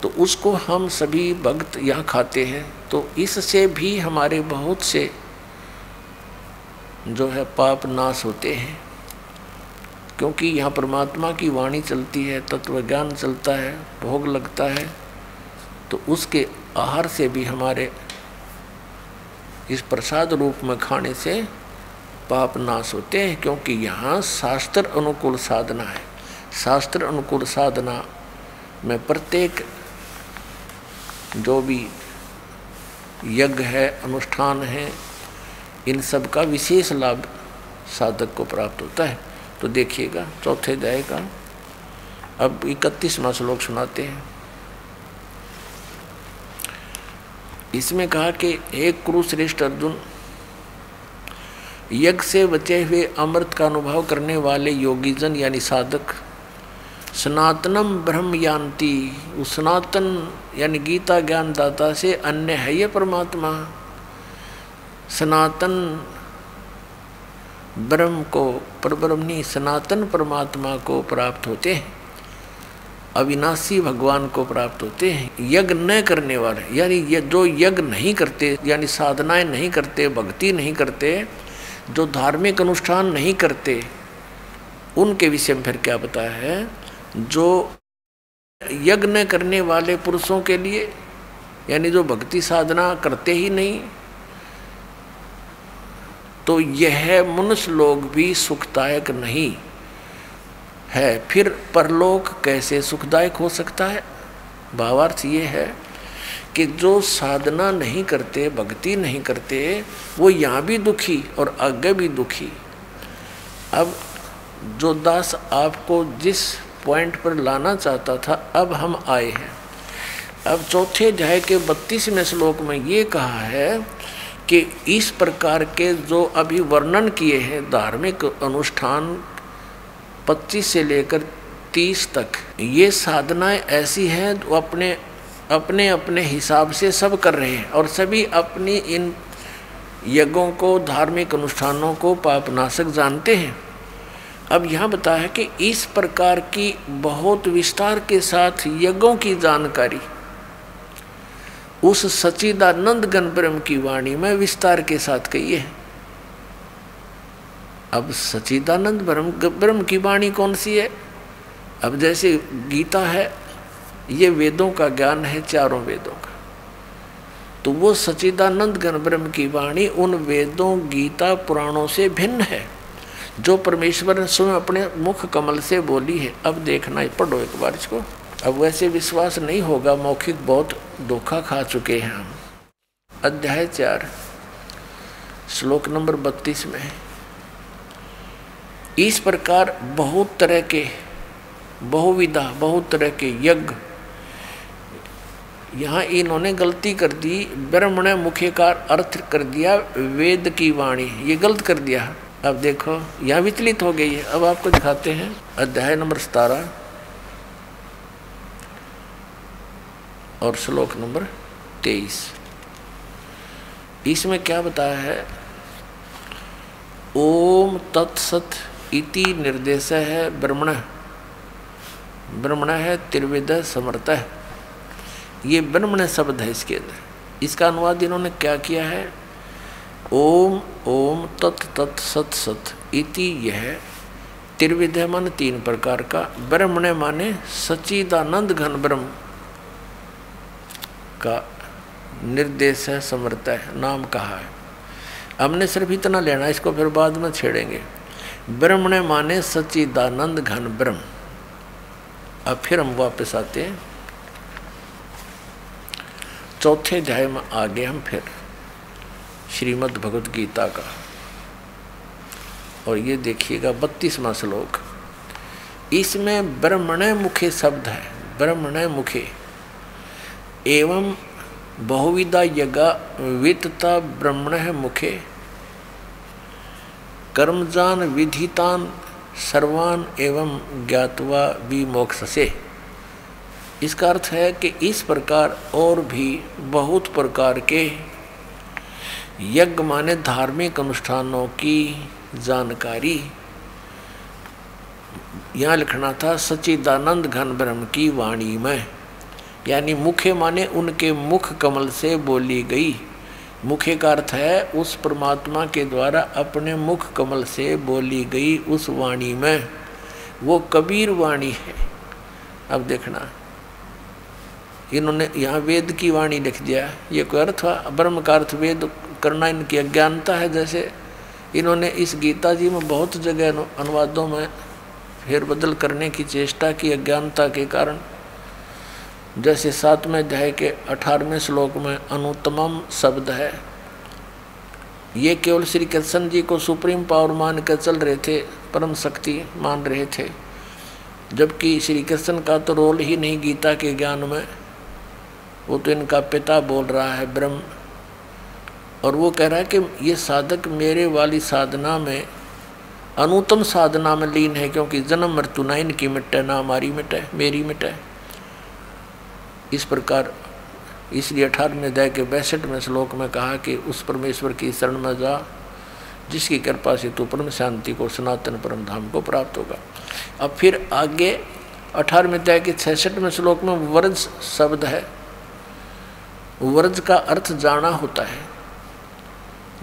तो उसको हम सभी भक्त यहाँ खाते हैं। तो इससे भी हमारे बहुत से जो है पाप नाश होते हैं, क्योंकि यहाँ परमात्मा की वाणी चलती है, तत्व ज्ञान चलता है, भोग लगता है, तो उसके आहार से भी हमारे इस प्रसाद रूप में खाने से पाप नाश होते हैं। क्योंकि यहाँ शास्त्र अनुकूल साधना है। शास्त्र अनुकूल साधना में प्रत्येक जो भी यज्ञ है, अनुष्ठान है, इन सब का विशेष लाभ साधक को प्राप्त होता है। तो देखिएगा चौथे अध्याय का अब 31वां श्लोक सुनाते हैं। इसमें कहा कि हे कुरुश्रेष्ठ अर्जुन, यज्ञ से बचे हुए अमृत का अनुभव करने वाले योगीजन यानी साधक सनातनम ब्रह्म यान्ति, उस सनातन यानी गीता ज्ञान दाता से अन्य है ये परमात्मा, सनातन ब्रह्म को, परब्रह्म नहीं सनातन परमात्मा को प्राप्त होते हैं, अविनाशी भगवान को प्राप्त होते हैं। यज्ञ न करने वाले यानी ये जो यज्ञ नहीं करते यानी साधनाएं नहीं करते, भक्ति नहीं करते, जो धार्मिक अनुष्ठान नहीं करते, उनके विषय में फिर क्या बताया है? जो यज्ञ न करने वाले पुरुषों के लिए यानी जो भक्ति साधना करते ही नहीं, तो यह मनुष्य लोग भी सुखदायक नहीं है। फिर परलोक कैसे सुखदायक हो सकता है? भावार्थ ये है कि जो साधना नहीं करते, भक्ति नहीं करते, वो यहाँ भी दुखी और आगे भी दुखी। अब जो दास आपको जिस पॉइंट पर लाना चाहता था, अब हम आए हैं। अब चौथे अध्याय के 32वें श्लोक में ये कहा है कि इस प्रकार के जो अभी वर्णन किए हैं धार्मिक अनुष्ठान 25 से लेकर 30 तक, ये साधनाएं ऐसी हैं जो अपने अपने हिसाब से सब कर रहे हैं और सभी अपनी इन यज्ञों को, धार्मिक अनुष्ठानों को पापनाशक जानते हैं। अब यहाँ बताया है कि इस प्रकार की बहुत विस्तार के साथ यज्ञों की जानकारी उस सच्चिदानंद घन ब्रह्म की वाणी में विस्तार के साथ कही है। अब सच्चिदानंद ब्रह्म की वाणी कौन सी है? अब जैसे गीता है, ये वेदों का ज्ञान है, चारों वेदों का, तो वो सच्चिदानंद घन ब्रह्म की वाणी उन वेदों, गीता, पुराणों से भिन्न है, जो परमेश्वर ने स्वयं अपने मुख कमल से बोली है। अब देखना, पढ़ो एक बार इसको। अब वैसे विश्वास नहीं होगा, मौखिक बहुत धोखा खा चुके हैं हम। अध्याय 4 श्लोक नंबर 32 में इस प्रकार बहुत तरह के, बहुविधा, बहुत तरह के यज्ञ, यहाँ इन्होंने गलती कर दी, ब्रह्मण मुख्य का अर्थ कर दिया वेद की वाणी, ये गलत कर दिया। अब देखो यहाँ विचलित हो गई है। अब आपको दिखाते हैं अध्याय नंबर 17 और श्लोक नंबर 23। इसमें क्या बताया है? ओम तत्सत इति निर्देश है ब्रह्मण, ब्रह्मण है त्रिविध समर्थ है, ये ब्रह्मण शब्द है इसके अंदर। इसका अनुवाद इन्होंने क्या किया है? ओम ओम तत् तत् सत सत इति, यह त्रिविध मन 3 प्रकार का, ब्रह्मण माने सच्चिदानंद घन ब्रह्म का निर्देश है, समर्थ है, नाम कहा है। हमने सिर्फ इतना लेना, इसको फिर बाद में छेड़ेंगे। ब्रह्मण माने सच्चिदानंद घन ब्रह्म। अब फिर हम वापस आते हैं चौथे अध्याय में। आगे हम फिर श्रीमद् भगवद गीता का, और ये देखिएगा 32वां श्लोक। इसमें ब्रह्मण मुखे शब्द है, ब्रह्मण मुखे एवं बहुविधा यज्ञा वित्तता ब्रह्मण मुखे कर्मजान विधितान सर्वान एवं ज्ञात्वा विमोक्षसे। इसका अर्थ है कि इस प्रकार और भी बहुत प्रकार के यज्ञ माने धार्मिक अनुष्ठानों की जानकारी यहाँ लिखना था सच्चिदानंद घन ब्रह्म की वाणी में, यानी मुखे माने उनके मुख कमल से बोली गई। मुखे का अर्थ है उस परमात्मा के द्वारा अपने मुख कमल से बोली गई उस वाणी में, वो कबीर वाणी है। अब देखना, इन्होंने यहाँ वेद की वाणी लिख दिया, ये कोई अर्थ हुआ? ब्रह्म का अर्थ वेद करना इनकी अज्ञानता है। जैसे इन्होंने इस गीता जी में बहुत जगह अनुवादों में फेरबदल करने की चेष्टा की अज्ञानता के कारण। जैसे 7वें अध्याय के 18वें श्लोक में अनुत्तमम शब्द है, ये केवल श्री कृष्ण जी को सुप्रीम पावर मान कर चल रहे थे, परम शक्ति मान रहे थे, जबकि श्री कृष्ण का तो रोल ही नहीं गीता के ज्ञान में। वो तो इनका पिता बोल रहा है ब्रह्म, और वो कह रहा है कि ये साधक मेरे वाली साधना में अनुत्तम साधना में लीन है, क्योंकि जन्म मृत्यु ना इनकी मिटे ना हमारी मिटे, मेरी मिटे। इस प्रकार इसलिए 18वें अध्याय के 62वें श्लोक में कहा कि उस परमेश्वर की शरण में जा जिसकी कृपा से तू परम शांति को सनातन परम धाम को प्राप्त होगा। अब फिर आगे 18वें अध्याय के 66वें श्लोक में वर्ज शब्द है। वर्ज का अर्थ जाना होता है।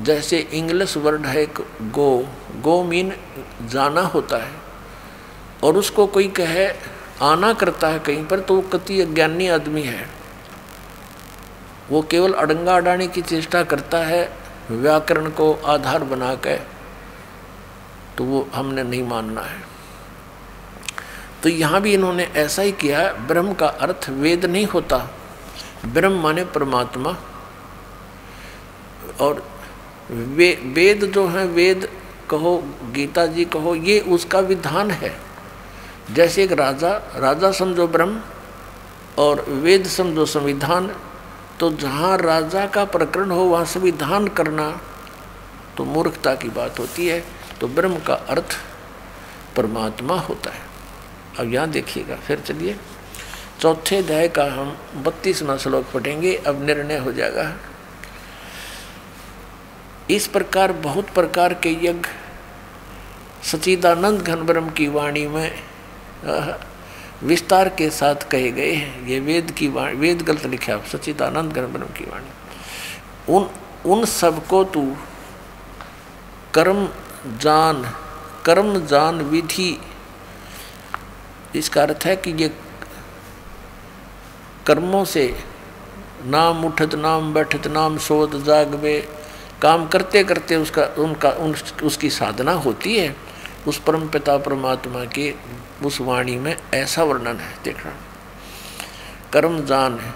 जैसे इंग्लिश वर्ड है एक गो, गो मीन जाना होता है, और उसको कोई कहे आना करता है कहीं पर, तो वो कति अज्ञानी आदमी है। वो केवल अड़ंगा अड़ाने की चेष्टा करता है व्याकरण को आधार बना के, तो वो हमने नहीं मानना है। तो यहाँ भी इन्होंने ऐसा ही किया है। ब्रह्म का अर्थ वेद नहीं होता, ब्रह्म माने परमात्मा। और वेद जो है, वेद कहो गीता जी कहो, ये उसका विधान है। जैसे एक राजा समझो ब्रह्म और वेद समझो संविधान। तो जहाँ राजा का प्रकरण हो वहाँ संविधान करना तो मूर्खता की बात होती है। तो ब्रह्म का अर्थ परमात्मा होता है। अब यहाँ देखिएगा, फिर चलिए चौथे अध्याय का हम 32वां श्लोक पढ़ेंगे। अब निर्णय हो जाएगा। इस प्रकार बहुत प्रकार के यज्ञ सच्चिदानंद घन ब्रह्म की वाणी में विस्तार के साथ कहे गए हैं। ये वेद की वाणी, वेद गलत लिखा, सच्चिदानंद घन ब्रह्म की वाणी। उन सबको तू कर्म जान विधि। इसका अर्थ है कि ये कर्मों से नाम उठत नाम बैठत नाम सोत जागवे, काम करते करते उसकी साधना होती है। उस परम पिता परमात्मा के उस वाणी में ऐसा वर्णन है। देखना, कर्म जान है,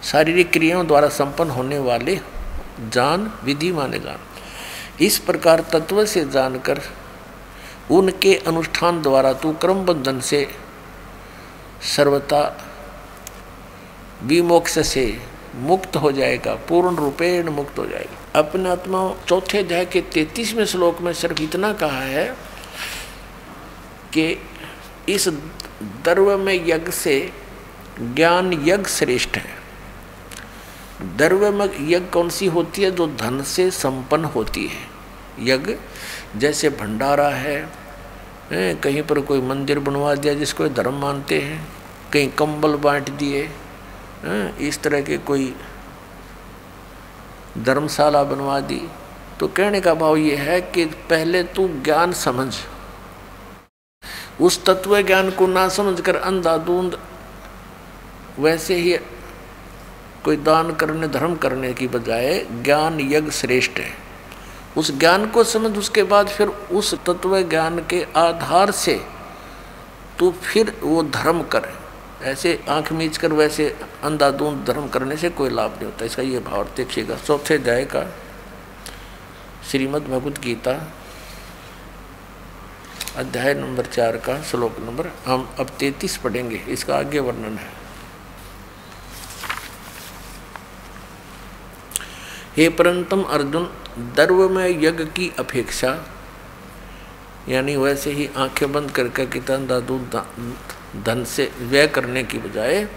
शारीरिक क्रियाओं द्वारा संपन्न होने वाले, जान विधि माने जान। इस प्रकार तत्व से जानकर उनके अनुष्ठान द्वारा तू कर्म बंधन से सर्वथा विमोक्ष से मुक्त हो जाएगा, पूर्ण रूपेण मुक्त हो जाएगा। अपने आत्मा चौथे अध्याय के 33वें श्लोक में सिर्फ इतना कहा है कि इस द्रव्य में यज्ञ से ज्ञान यज्ञ श्रेष्ठ है। द्रव्य में यज्ञ कौन सी होती है? जो धन से संपन्न होती है। यज्ञ जैसे भंडारा है, कहीं पर कोई मंदिर बनवा दिया जिसको धर्म मानते हैं, कहीं कंबल बांट दिए, इस तरह के कोई धर्मशाला बनवा दी। तो कहने का भाव ये है कि पहले तू ज्ञान समझ, उस तत्व ज्ञान को ना समझकर अंधाधुंध वैसे ही कोई दान करने धर्म करने की बजाय ज्ञान यज्ञ श्रेष्ठ है। उस ज्ञान को समझ, उसके बाद फिर उस तत्व ज्ञान के आधार से तो फिर वो धर्म कर। ऐसे आंख मीच कर वैसे अंधाधुंध धर्म करने से कोई लाभ नहीं होता। इसका ये भाव देखिएगा। चौथे अध्याय का श्रीमद् भगवद गीता अध्याय नंबर 4 का श्लोक नंबर, हम अब 33 पढ़ेंगे, इसका आगे वर्णन है। हे परंतम अर्जुन, द्रव्य में यज्ञ की अपेक्षा, यानी वैसे ही आंखें बंद करके कितना दूध धन से व्यय करने की बजाय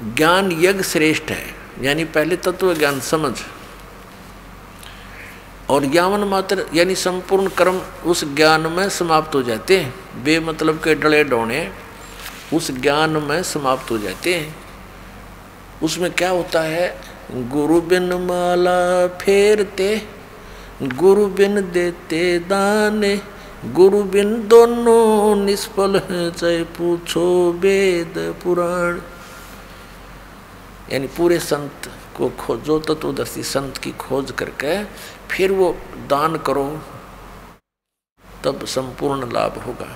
ज्ञान यज्ञ श्रेष्ठ है। यानी पहले तत्व ज्ञान समझ, और यावन मात्र यानी संपूर्ण कर्म उस ज्ञान में समाप्त हो जाते हैं। बेमतलब के डले डोने उस ज्ञान में समाप्त हो जाते हैं। उसमें क्या होता है, गुरु बिन माला फेरते, गुरु बिन देते दाने, गुरु बिन दोनों निष्फल हैं, चाहे पूछो वेद पुराण। यानी पूरे संत को खोजो, तत्वदर्शी संत की खोज करके फिर वो दान करो, तब संपूर्ण लाभ होगा।